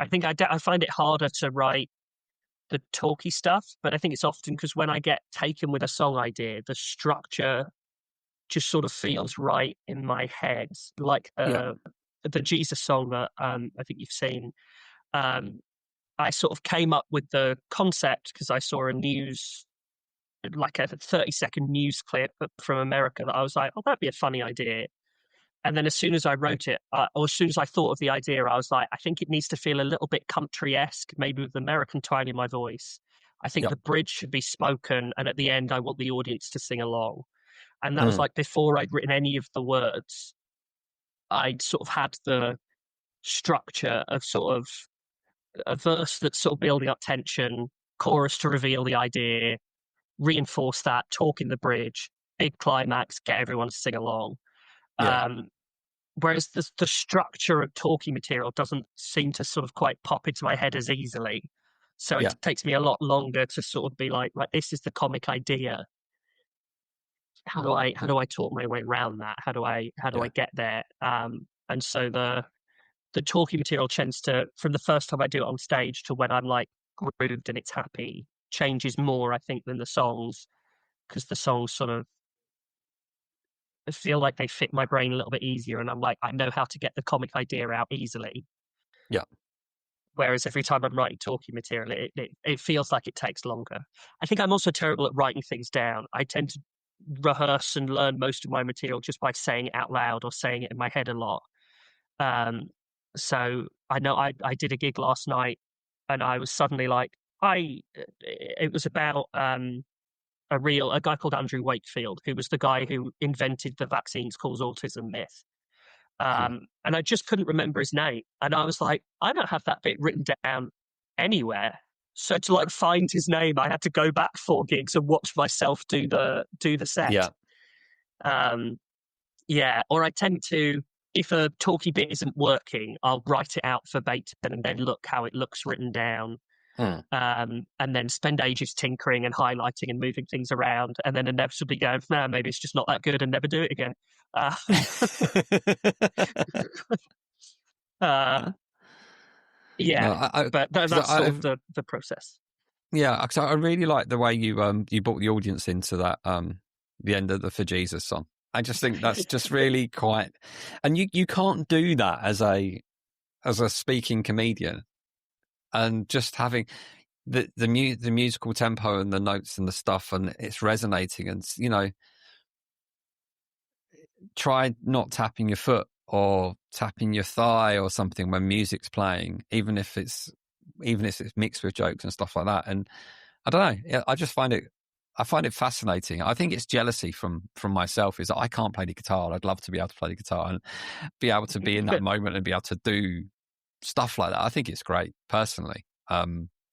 Speaker 2: think I find it harder to write the talky stuff, but I think it's often because when I get taken with a song idea, the structure just sort of feels right in my head, like the Jesus song that I think you've seen. I sort of came up with the concept because I saw like a 30-second news clip from America that I was like, oh, that'd be a funny idea. And then as soon as I wrote it, or as soon as I thought of the idea, I was like, I think it needs to feel a little bit country-esque, maybe with American twang in my voice. I think the bridge should be spoken, and at the end, I want the audience to sing along. And that was like before I'd written any of the words. I'd sort of had the structure of sort of a verse that's sort of building up tension, chorus to reveal the idea, reinforce that, talk in the bridge, big climax, get everyone to sing along.
Speaker 1: Yeah.
Speaker 2: Whereas the structure of talking material doesn't seem to sort of quite pop into my head as easily. So it
Speaker 1: Yeah.
Speaker 2: takes me a lot longer to sort of be like, right, this is the comic idea. How do I talk my way around that? How do I
Speaker 1: Yeah.
Speaker 2: get there? And so the talking material tends to, from the first time I do it on stage to when I'm like grooved and it's happy, changes more, I think, than the songs, because the songs sort of feel like they fit my brain a little bit easier, and I'm like, I know how to get the comic idea out easily.
Speaker 1: Yeah.
Speaker 2: Whereas every time I'm writing talking material, it feels like it takes longer. I think I'm also terrible at writing things down. I tend to rehearse and learn most of my material just by saying it out loud or saying it in my head a lot. Um, so I know I did a gig last night, and I was suddenly like, it was about a guy called Andrew Wakefield, who was the guy who invented the vaccines cause autism myth.
Speaker 1: Cool.
Speaker 2: And I just couldn't remember his name. And I was like, I don't have that bit written down anywhere. So to like find his name, I had to go back 4 gigs and watch myself do the set.
Speaker 1: Yeah.
Speaker 2: Um, yeah, or I tend to, if a talky bit isn't working, I'll write it out verbatim and then look how it looks written down. And then spend ages tinkering and highlighting and moving things around, and then inevitably go, nah, maybe it's just not that good, and never do it again. Uh,
Speaker 1: No,
Speaker 2: yeah, but that's
Speaker 1: 'cause
Speaker 2: sort of the process.
Speaker 1: Yeah, because I really like the way you brought the audience into that the end of the For Jesus song. I just think that's just really quite, and you can't do that as a speaking comedian, and just having the musical tempo and the notes and the stuff, and it's resonating, and try not tapping your foot or tapping your thigh or something when music's playing, even if it's mixed with jokes and stuff like that. And I don't know, I just find it fascinating. I think it's jealousy from myself, is that I can't play the guitar. I'd love to be able to play the guitar and be able to be in that moment and be able to do stuff like that. I think it's great personally.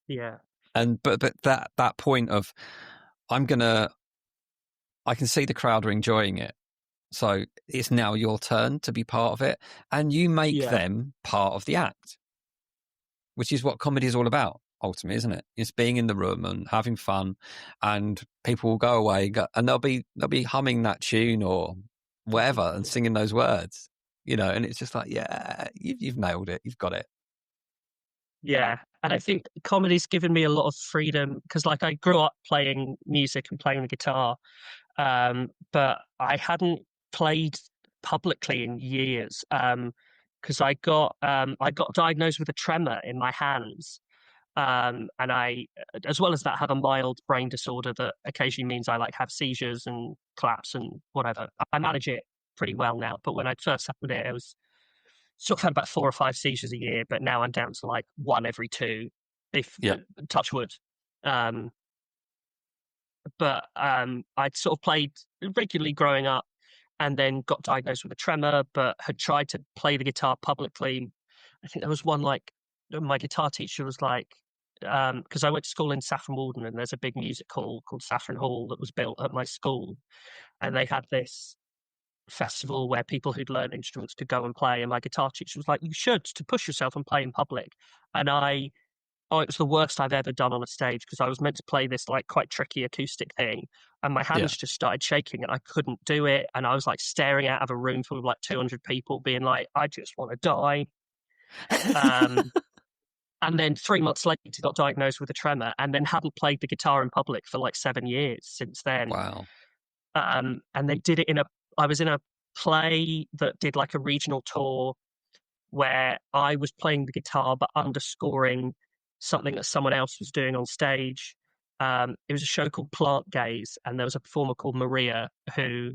Speaker 2: Yeah.
Speaker 1: And but that point of I can see the crowd are enjoying it. So it's now your turn to be part of it, and you make them part of the act, which is what comedy is all about, ultimately, isn't it? It's being in the room and having fun, and people will go away and they'll be humming that tune or whatever and singing those words, and it's just like, yeah, you've nailed it. You've got it.
Speaker 2: Yeah. And I think comedy's given me a lot of freedom because, like, I grew up playing music and playing the guitar, but I hadn't played publicly in years because I got diagnosed with a tremor in my hands, and I, as well as that, have a mild brain disorder that occasionally means I like have seizures and collapse and whatever. I manage it pretty well now, but when I first suffered it, I was sort of had about 4 or 5 seizures a year, but now I'm down to like 1 every 2, if touch wood. But I'd sort of played regularly growing up, and then got diagnosed with a tremor, but had tried to play the guitar publicly. I think there was one, like, my guitar teacher was like, because I went to school in Saffron Walden, and there's a big music hall called Saffron Hall that was built at my school, and they had this festival where people who'd learned instruments could go and play, and my guitar teacher was like, you should, to push yourself and play in public. And it was the worst I've ever done on a stage, because I was meant to play this like quite tricky acoustic thing, and my hands just started shaking and I couldn't do it. And I was like staring out of a room full of like 200 people being like, I just want to die. And then 3 months later got diagnosed with a tremor, and then hadn't played the guitar in public for like 7 years since then.
Speaker 1: Wow.
Speaker 2: And they did it I was in a play that did like a regional tour where I was playing the guitar but underscoring something that someone else was doing on stage. It was a show called Plant Gaze, and there was a performer called Maria who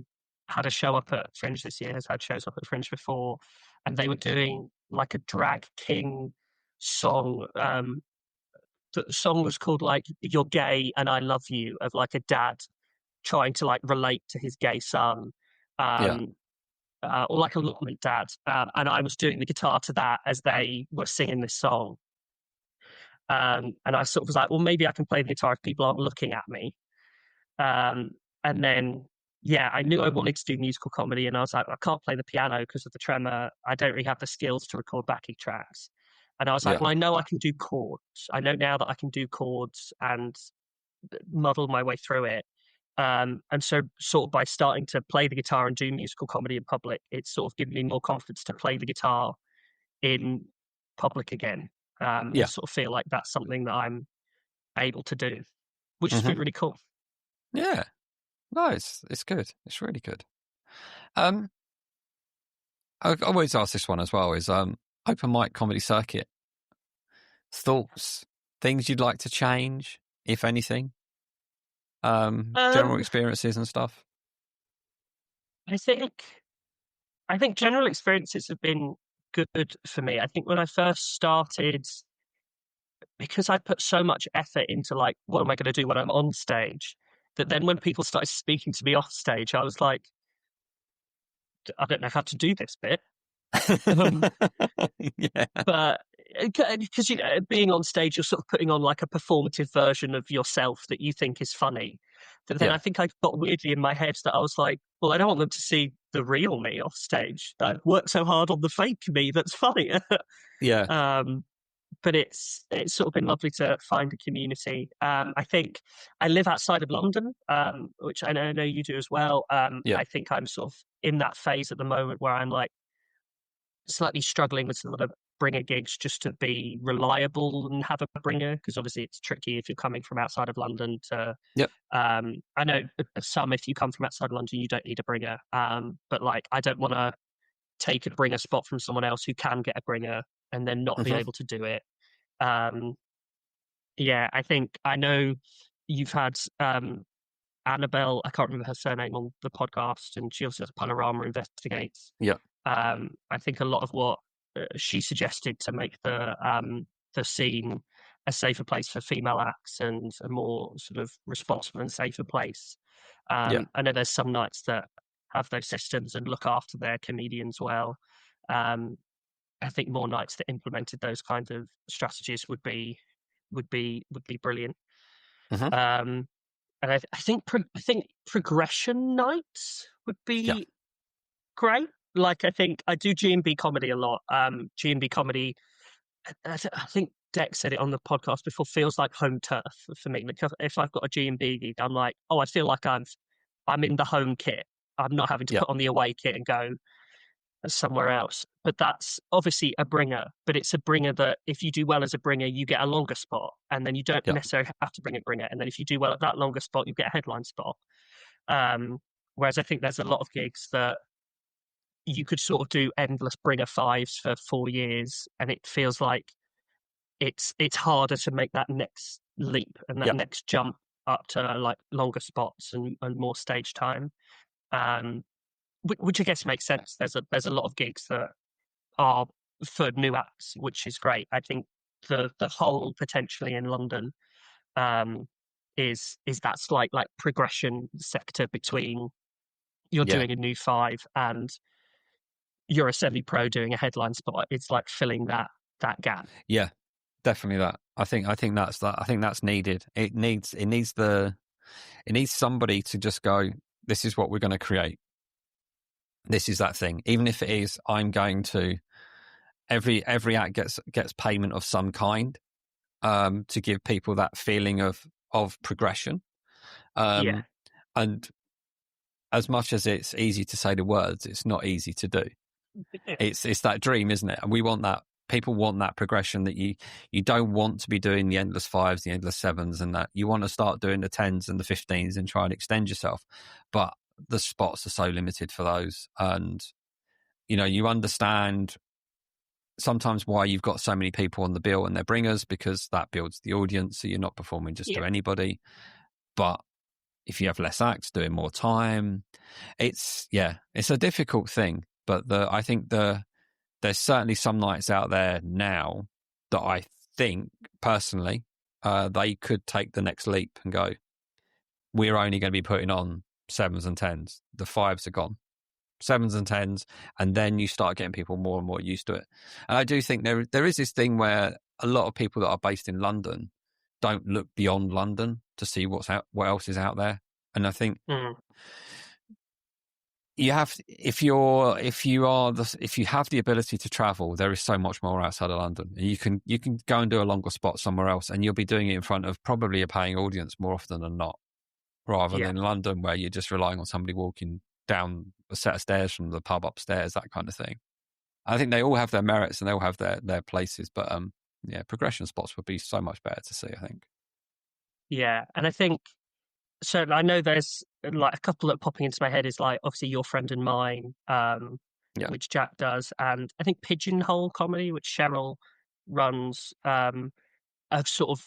Speaker 2: had a show up at Fringe this year, has had shows up at Fringe before, and they were doing like a drag king song. The song was called like "You're Gay and I Love You," of like a dad trying to like relate to his gay son. Or like a lament dad, and I was doing the guitar to that as they were singing this song. And I sort of was like, well, maybe I can play the guitar if people aren't looking at me. Um, and then, yeah, I knew I wanted to do musical comedy, and I was like, I can't play the piano because of the tremor. I don't really have the skills to record backing tracks. And I was like,
Speaker 1: Yeah.
Speaker 2: well, I know I can do chords. I know now that I can do chords and muddle my way through it. And so, sort of by starting to play the guitar and do musical comedy in public, it's sort of given me more confidence to play the guitar in public again, and
Speaker 1: Yeah.
Speaker 2: sort of feel like that's something that I'm able to do, which has
Speaker 1: Hmm.
Speaker 2: been really cool.
Speaker 1: Yeah. No, it's good. It's really good. I always ask this one as well: is open mic comedy circuit thoughts, things you'd like to change, if anything, general
Speaker 2: Um,
Speaker 1: experiences and stuff.
Speaker 2: I think I think general experiences have been good for me. I think when I first started, because I put so much effort into like, what am I going to do when I'm on stage? That then when people started speaking to me off stage, I was like, I don't know how to do this bit. Um,
Speaker 1: Yeah.
Speaker 2: but because being on stage, you're sort of putting on like a performative version of yourself that you think is funny. But then
Speaker 1: Yeah.
Speaker 2: I think I got weirdly in my head that I was like, well, I don't want them to see the real me off stage. I've worked so hard on the fake me that's funny.
Speaker 1: Yeah.
Speaker 2: um, but it's sort of been lovely to find a community. I think I live outside of London, which I know you do as well.
Speaker 1: Yeah.
Speaker 2: I think I'm sort of in that phase at the moment where I'm like slightly struggling with some of the bringer gigs just to be reliable and have a bringer, because obviously it's tricky if you're coming from outside of London to
Speaker 1: Yep.
Speaker 2: I know some, if you come from outside of London, you don't need a bringer, but like I don't want to take a bringer spot from someone else who can get a bringer and then not be
Speaker 1: Hmm.
Speaker 2: able to do it. um yeah, I think I know you've had Annabelle, I can't remember her surname, on the podcast, and she also has Panorama Investigates.
Speaker 1: Yeah.
Speaker 2: I think a lot of what she suggested to make the scene a safer place for female acts and a more sort of responsible and safer place.
Speaker 1: Yeah.
Speaker 2: I know there's some nights that have those systems and look after their comedians well. Um, I think more nights that implemented those kinds of strategies would be brilliant.
Speaker 1: Hmm.
Speaker 2: Um, and I think progression nights would
Speaker 1: Yeah.
Speaker 2: be great. Like I think I do G&B comedy a lot. G&B comedy, I think Dex said it on the podcast before, feels like home turf for me. Like if I've got a G&B gig, I'm like, oh, I feel like I'm in the home kit. I'm not having to
Speaker 1: Yeah.
Speaker 2: put on the away kit and go somewhere else. But that's obviously a bringer, but it's a bringer that if you do well as a bringer, you get a longer spot, and then you don't
Speaker 1: Yeah.
Speaker 2: necessarily have to bring a bringer. And then if you do well at that longer spot, you get a headline spot. Um, Whereas I think there's a lot of gigs that you could sort of do endless bringer fives for 4 years, and it feels like it's harder to make that next leap and that
Speaker 1: Yeah.
Speaker 2: next jump up to like longer spots and more stage time. Um, which I guess makes sense. There's a lot of gigs that are for new acts, which is great. I think the whole potentially in London um, is that slight like progression sector between you're
Speaker 1: Yeah.
Speaker 2: doing a new five and you're a semi-pro doing a headline spot. It's like filling that gap.
Speaker 1: Yeah. Definitely that. I think that's that. I think that's needed. It needs somebody to just go, this is what we're going to create. This is that thing. Even if it is, I'm going to every act gets payment of some kind, to give people that feeling of progression.
Speaker 2: Yeah,
Speaker 1: And as much as it's easy to say the words, it's not easy to do. It's that dream, isn't it? And we want that. People want that progression, that you don't want to be doing the endless fives, the endless sevens, and that you want to start doing the 10s and the 15s and try and extend yourself. But the spots are so limited for those. And, you understand sometimes why you've got so many people on the bill and they're bringers, because that builds the audience. So you're not performing just
Speaker 2: yeah,
Speaker 1: to anybody. But if you have less acts doing more time, it's a difficult thing. But I think there's certainly some nights out there now that I think personally, they could take the next leap and go, we're only going to be putting on sevens and tens. The fives are gone. Sevens and tens, and then you start getting people more and more used to it. And I do think there is this thing where a lot of people that are based in London don't look beyond London to see what else is out there And I think
Speaker 2: Mm.
Speaker 1: you have, if you have the ability to travel, there is so much more outside of London. You can go and do a longer spot somewhere else, and you'll be doing it in front of probably a paying audience more often than not, rather
Speaker 2: Yeah.
Speaker 1: than London where you're just relying on somebody walking down a set of stairs from the pub upstairs, that kind of thing. I think they all have their merits and they all have their places, but yeah, progression spots would be so much better to see, I think.
Speaker 2: Yeah. And I think, so I know there's like a couple that popping into my head is like obviously Your Friend and Mine,
Speaker 1: Yeah,
Speaker 2: which Jack does, and I think Pigeonhole Comedy, which Cheryl runs, have sort of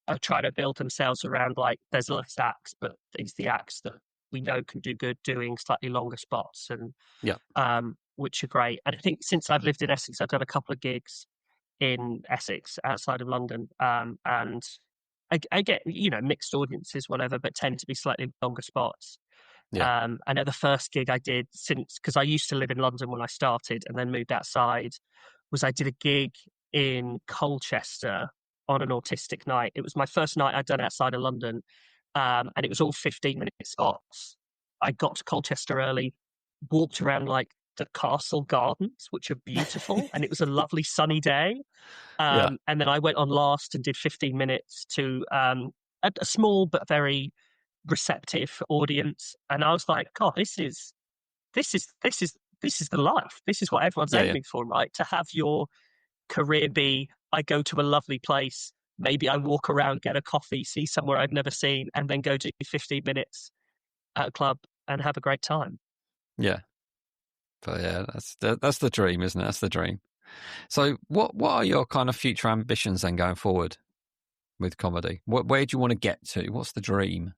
Speaker 2: are trying to build themselves around like there's less acts, but it's the acts that we know can do good doing slightly longer spots, and
Speaker 1: yeah,
Speaker 2: which are great. And I think since I've lived in Essex, I've done a couple of gigs in Essex outside of London, and I get mixed audiences, whatever, but tend to be slightly longer spots.
Speaker 1: yeah,
Speaker 2: I know the first gig I did since, because I used to live in London when I started and then moved outside, was I did a gig in Colchester on an autistic night. It was my first night I'd done outside of London, and it was all 15-minute spots. I got to Colchester early, walked around like the castle gardens, which are beautiful, and it was a lovely sunny day.
Speaker 1: yeah,
Speaker 2: And then I went on last and did 15 minutes to a small but very receptive audience. And I was like, God, this is this is this is the life. This is what everyone's
Speaker 1: yeah, yeah,
Speaker 2: aiming for, right? To have your career be, I go to a lovely place, maybe I walk around, get a coffee, see somewhere I've never seen, and then go do 15 minutes at a club and have a great time.
Speaker 1: yeah. But yeah, that's the dream, isn't it? That's the dream. So, what are your kind of future ambitions then going forward with comedy? Where do you want to get to? What's the dream?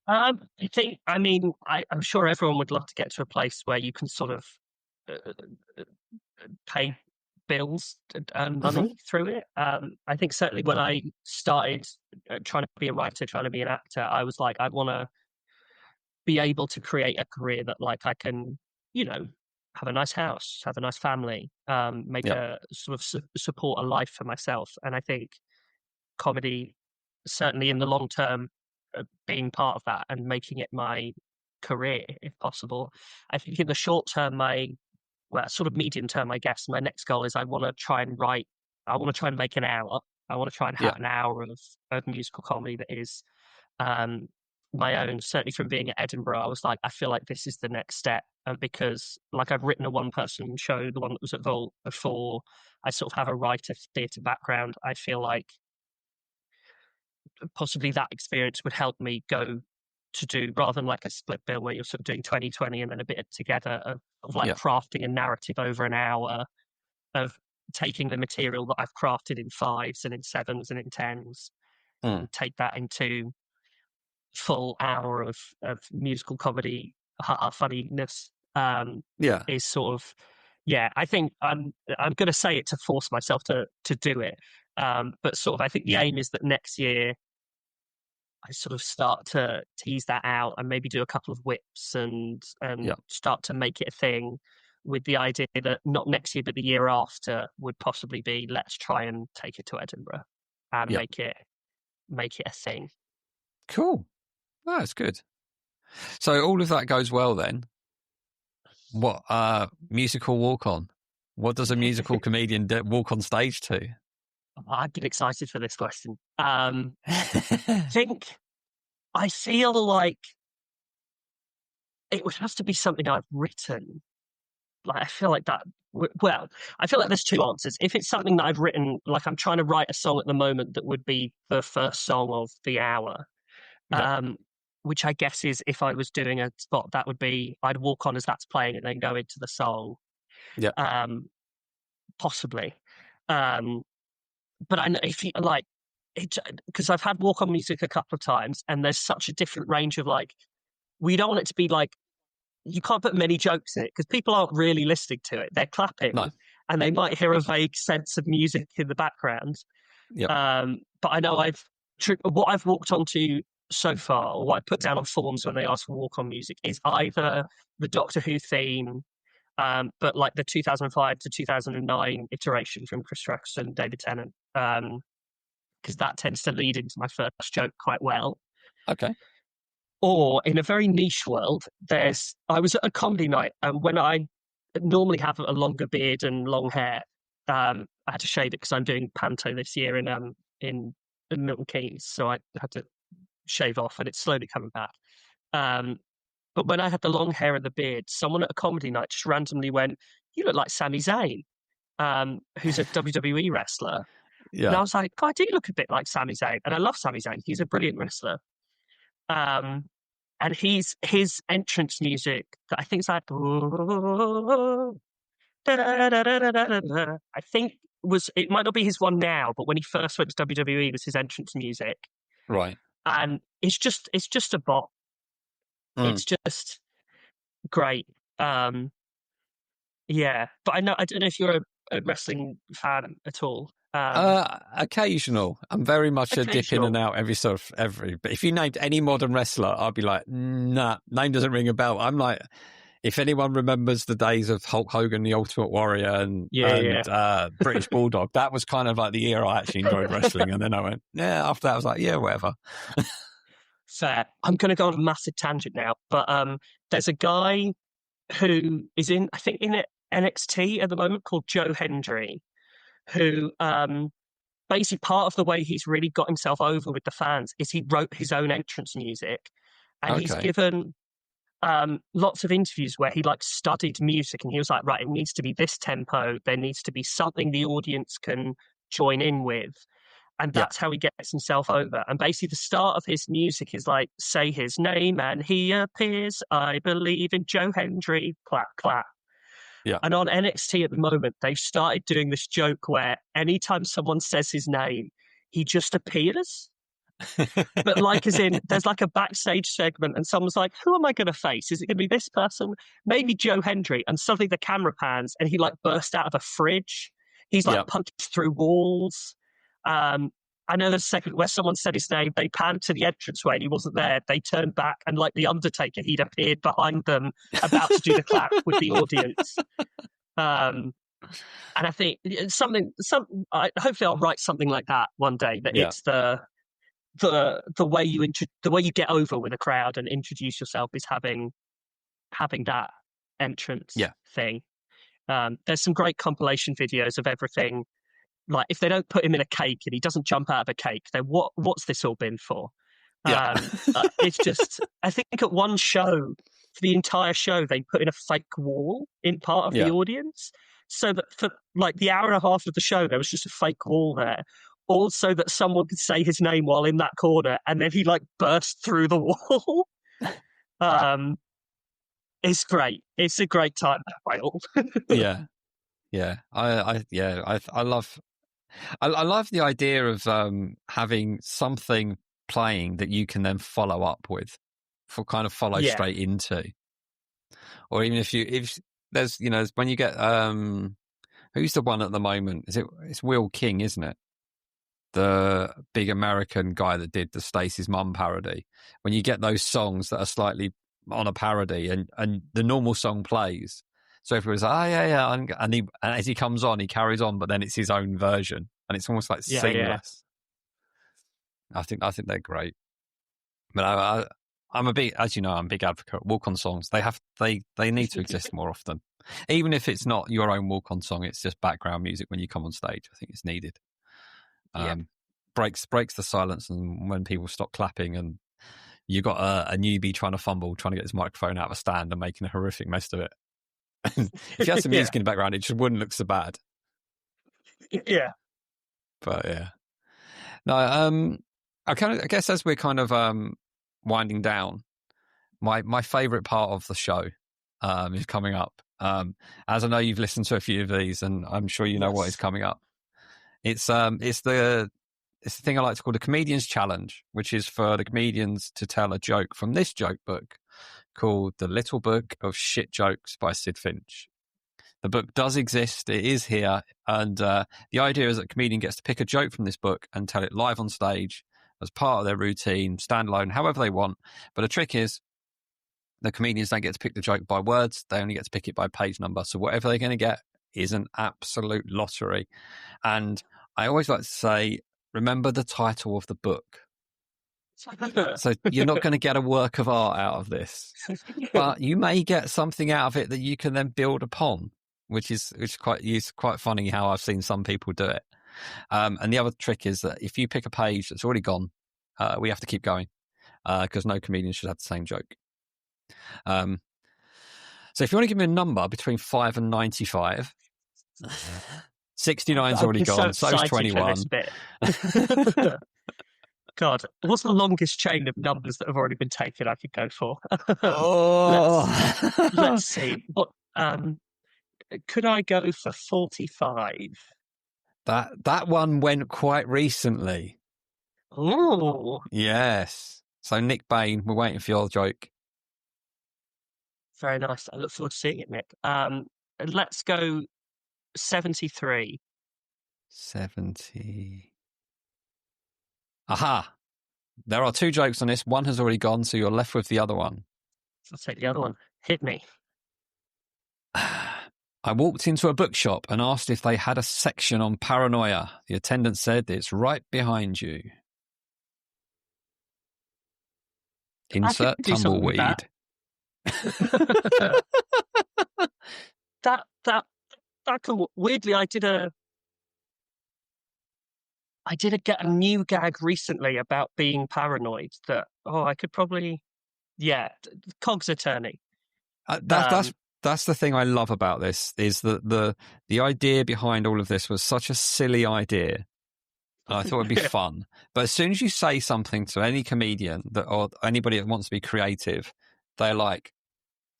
Speaker 2: I think, I mean, I'm sure everyone would love to get to a place where you can sort of uh, uh, pay bills and earn
Speaker 1: Hmm.
Speaker 2: money through it. I think certainly when I started trying to be a writer, trying to be an actor, I was like, I want to be able to create a career that like I can, you know, have a nice house, have a nice family, make
Speaker 1: Yeah,
Speaker 2: a sort of support a life for myself. And I think comedy, certainly in the long term, being part of that and making it my career if possible. I think in the short term, well, sort of medium term, I guess, my next goal is I want to try and write, I want to try and make an hour. I want to try and
Speaker 1: yeah,
Speaker 2: have an hour of musical comedy that is um, my own. Certainly from being at Edinburgh, I was like, I feel like this is the next step. And because, like, I've written a one person show, the one that was at Vault before, I sort of have a writer theatre background. I feel like possibly that experience would help me go to do, rather than like a split bill where you're sort of doing 20/20 and then a bit together, of like
Speaker 1: yeah,
Speaker 2: crafting a narrative over an hour, of taking the material that I've crafted in fives and in sevens and in tens
Speaker 1: mm,
Speaker 2: and take that into full hour of musical comedy funniness,
Speaker 1: yeah,
Speaker 2: is sort of, yeah, I think I'm going to say it to force myself to do it, but sort of I think the aim is that next year I sort of start to tease that out and maybe do a couple of whips and
Speaker 1: yeah,
Speaker 2: start to make it a thing, with the idea that not next year but the year after would possibly be, let's try and take it to Edinburgh and
Speaker 1: yeah.
Speaker 2: make it a thing.
Speaker 1: Cool. Oh, that's good. So all of that goes well then. What musical walk on? What does a musical comedian walk on stage to?
Speaker 2: I get excited for this question. Think I feel like it would have to be something I've written. Like I feel like that. Well, I feel like there's two answers. If it's something that I've written, like I'm trying to write a song at the moment that would be the first song of the hour,
Speaker 1: Yeah,
Speaker 2: um, which I guess is if I was doing a spot, that would be I'd walk on as that's playing and then go into the song,
Speaker 1: yeah,
Speaker 2: um, possibly. Um, but I know if you like it, because I've had walk on music a couple of times, and there's such a different range of like, we don't want it to be like, you can't put many jokes in it because people aren't really listening to it. They're
Speaker 1: no,
Speaker 2: clapping and they might hear a vague sense of music in the background.
Speaker 1: yeah,
Speaker 2: But I know what I've walked onto so far, or what I put down on forms when they ask for walk on music, is either the Doctor Who theme, but like the 2005 to 2009 iteration from Chris Trucks and David Tennant, because that tends to lead into my first joke quite well.
Speaker 1: okay,
Speaker 2: Or in a very niche world, I was at a comedy night, and when I normally have a longer beard and long hair, I had to shave it because I'm doing panto this year in Milton Keynes, so I had to shave off, and it's slowly coming back. Um, but when I had the long hair and the beard, someone at a comedy night just randomly went, "You look like Sami Zayn," who's a WWE wrestler. And
Speaker 1: Yeah.
Speaker 2: I was like, "God, I do look a bit like Sami Zayn." And I love Sami Zayn. He's a brilliant wrestler. Um, and his entrance music that I think is like, I think it might not be his one now, but when he first went to WWE, was his entrance music.
Speaker 1: Right.
Speaker 2: And it's just a bop.
Speaker 1: Mm.
Speaker 2: It's just great. Yeah, but I don't know if you're a wrestling fan at all.
Speaker 1: Occasional. I'm very much a dip in and
Speaker 2: Occasional.
Speaker 1: out but if you named any modern wrestler, I'd be like, nah, name doesn't ring a bell. I'm like, if anyone remembers the days of Hulk Hogan, the Ultimate Warrior, and British Bulldog, that was kind of like the year I actually enjoyed wrestling. And then I went, yeah, after that I was like, yeah, whatever.
Speaker 2: Fair. I'm going to go on a massive tangent now, but there's a guy who is I think in NXT at the moment, called Joe Hendry, who basically part of the way he's really got himself over with the fans is he wrote his own entrance music, and he's given lots of interviews where he like studied music, and he was like, right, it needs to be this tempo, there needs to be something the audience can join in with. And that's how he gets himself over. And basically, the start of his music is like, say his name and he appears. I believe in Joe Hendry. Clap, clap.
Speaker 1: Yeah.
Speaker 2: And on NXT at the moment, they've started doing this joke where anytime someone says his name, he just appears. But like, as in, there's like a backstage segment, and someone's like, "Who am I going to face? Is it going to be this person? Maybe Joe Hendry?" And suddenly the camera pans, and he like burst out of a fridge. He's like punched through walls. I know there's a second where someone said his name, they panned to the entranceway and he wasn't there. They turned back, and like the Undertaker, he'd appeared behind them about to do the clap with the audience. And I think hopefully I'll write something like that one day, that it's the way you get over with a crowd and introduce yourself is having that entrance thing. There's some great compilation videos of everything. Like, if they don't put him in a cake and he doesn't jump out of a cake, then what's this all been for? It's just, I think at one show, for the entire show, they put in a fake wall in part of the audience, so that for like the hour and a half of the show, there was just a fake wall there. Also, that someone could say his name while in that corner, and then he like burst through the wall. It's great. It's a great time, that way.
Speaker 1: I love the idea of having something playing that you can then follow up with, follow straight into, or even if there's when you get who's the one at the moment? It's Will King, isn't it? The big American guy that did the Stacey's Mum parody. When you get those songs that are slightly on a parody, and the normal song plays. So everyone's like, oh, yeah. And as he comes on, he carries on, but then it's his own version. And it's almost like seamless. Yeah. I think they're great. But I'm a big advocate of walk-on songs. They need to exist more often. Even if it's not your own walk-on song, it's just background music when you come on stage. I think it's needed. Breaks the silence, and when people stop clapping, and you got a newbie trying to get his microphone out of a stand and making a horrific mess of it. If you had some music in the background, it just wouldn't look so bad.
Speaker 2: Yeah.
Speaker 1: But yeah. No, I guess as we're kind of winding down, my favourite part of the show is coming up. As I know you've listened to a few of these, and I'm sure you know what is coming up. It's the thing I like to call the Comedian's Challenge, which is for the comedians to tell a joke from this joke book called The Little Book of Shit Jokes by Sid Finch. The book does exist. It is here. And the idea is that a comedian gets to pick a joke from this book and tell it live on stage as part of their routine, standalone, however they want. But the trick is the comedians don't get to pick the joke by words. They only get to pick it by page number. So whatever they're going to get is an absolute lottery. And I always like to say, remember the title of the book. So you're not going to get a work of art out of this, but you may get something out of it that you can then build upon, which is quite funny how I've seen some people do it. And the other trick is that if you pick a page that's already gone, we have to keep going because no comedian should have the same joke. So if you want to give me a number between 5 and 95, 69's already gone, so is 21.
Speaker 2: God, what's the longest chain of numbers that have already been taken I could go for?
Speaker 1: Oh.
Speaker 2: Let's see. What could I go for 45?
Speaker 1: That one went quite recently.
Speaker 2: Oh.
Speaker 1: Yes. So Nick Bain, we're waiting for your joke.
Speaker 2: Very nice. I look forward to seeing it, Nick. Let's go 73.
Speaker 1: 70. Aha. There are 2 jokes on this. One has already gone, so you're left with the other one.
Speaker 2: I'll take the other one. Hit me.
Speaker 1: I walked into a bookshop and asked if they had a section on paranoia. The attendant said it's right behind you. Insert tumbleweed.
Speaker 2: That could, weirdly, I did get a new gag recently about being paranoid that I could probably Cogs attorney.
Speaker 1: That's the thing I love about this is that the idea behind all of this was such a silly idea. I thought it'd be fun, but as soon as you say something to any comedian or anybody that wants to be creative, they're like,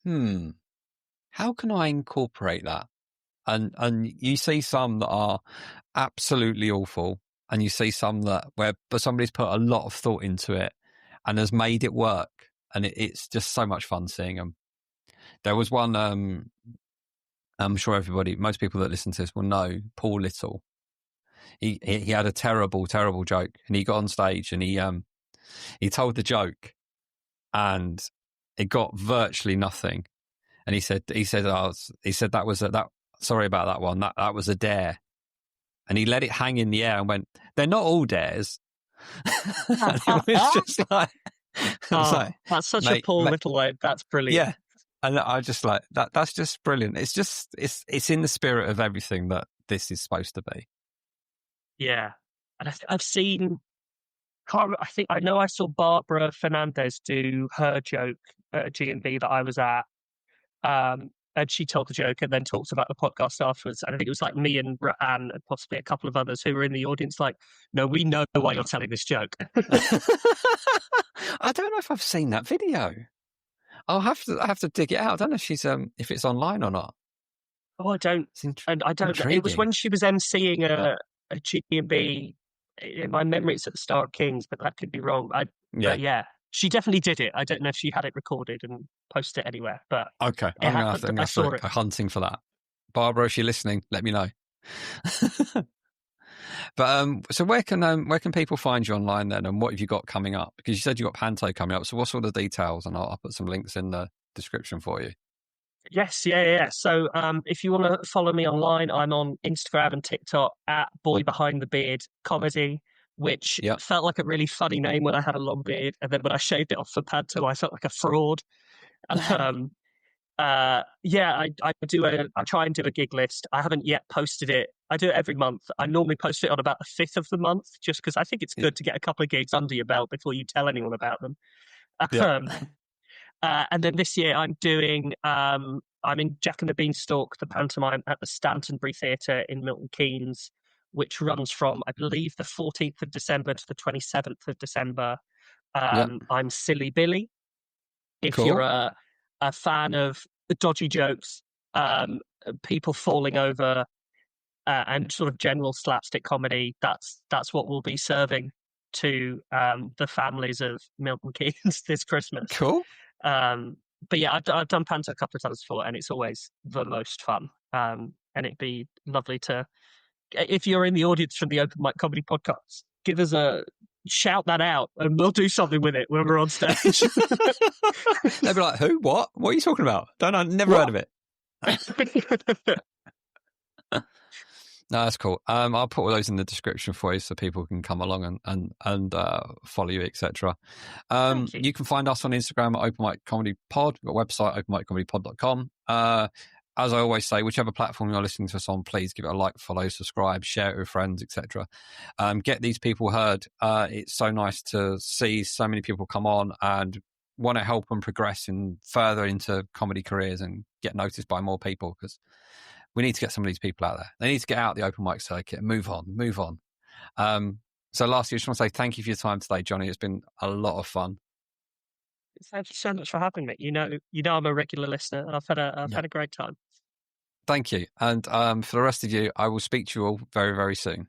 Speaker 1: how can I incorporate that? And you see some that are absolutely awful, and you see some but somebody's put a lot of thought into it and has made it work, and it's just so much fun seeing them. There was one, I'm sure most people that listen to this will know, Paul Little. He had a terrible, terrible joke, and he got on stage and he told the joke, and it got virtually nothing. And he said that was sorry about that one. That was a dare. And he let it hang in the air and went, they're not all dares. And it was just like,
Speaker 2: that's such a Paul Little line. That's brilliant.
Speaker 1: Yeah. And I just like that. That's just brilliant. It's in the spirit of everything that this is supposed to be.
Speaker 2: Yeah. And I've seen, I know I saw Barbara Fernandez do her joke at a G&B that I was at. And she told the joke and then talked about the podcast afterwards. And I think it was like me and Ra'an and possibly a couple of others who were in the audience like, no, we know why you're telling this joke.
Speaker 1: I don't know if I've seen that video. I have to dig it out. I don't know if it's online or not.
Speaker 2: Oh, I don't. And I don't. Intriguing. It was when she was emceeing a G&B. In my memory, it's at the Star of Kings, but that could be wrong. But yeah, she definitely did it. I don't know if she had it recorded and posted it anywhere. But
Speaker 1: okay, I'm gonna have to go hunting for that. Barbara, if you're listening, let me know. But so where can people find you online then, and what have you got coming up? Because you said you got Panto coming up. So what's all the details? And I'll put some links in the description for you.
Speaker 2: Yes, yeah. So if you want to follow me online, I'm on Instagram and TikTok at Boy Behind the Beard Comedy, which felt like a really funny name when I had a long beard, and then when I shaved it off for Panto, I felt like a fraud. I try and do a gig list. I haven't yet posted it. I do it every month. I normally post it on about the 5th of the month, just because I think it's good to get a couple of gigs under your belt before you tell anyone about them. And then this year I'm doing, I'm in Jack and the Beanstalk, the pantomime at the Stantonbury Theatre in Milton Keynes, which runs from, I believe, the 14th of December to the 27th of December. I'm Silly Billy. If you're a fan of dodgy jokes, people falling over, and sort of general slapstick comedy, that's what we'll be serving to the families of Milton Keynes this Christmas.
Speaker 1: Cool.
Speaker 2: But yeah, I've done Panto a couple of times before, and it's always the most fun. And it'd be lovely to, if you're in the audience from the Open Mic Comedy Podcast, give us shout that out, and we'll do something with it when we're on stage.
Speaker 1: They'll be like, "Who? What? What are you talking about? Never heard of it." No, that's cool. I'll put all those in the description for you so people can come along and follow you, etc.
Speaker 2: Thank you.
Speaker 1: You can find us on Instagram at Open Mic Comedy Pod. We've got a website, openmiccomedypod.com. As I always say, whichever platform you're listening to us on, please give it a like, follow, subscribe, share it with friends, etc. Get these people heard. It's so nice to see so many people come on and want to help them progress further into comedy careers and get noticed by more people, because we need to get some of these people out there. They need to get out the open mic circuit and move on. So lastly, I just want to say thank you for your time today, Jonny. It's been a lot of fun.
Speaker 2: Thank you so much for having me. You know, I'm a regular listener, and I've had a great time.
Speaker 1: Thank you. And for the rest of you, I will speak to you all very, very soon.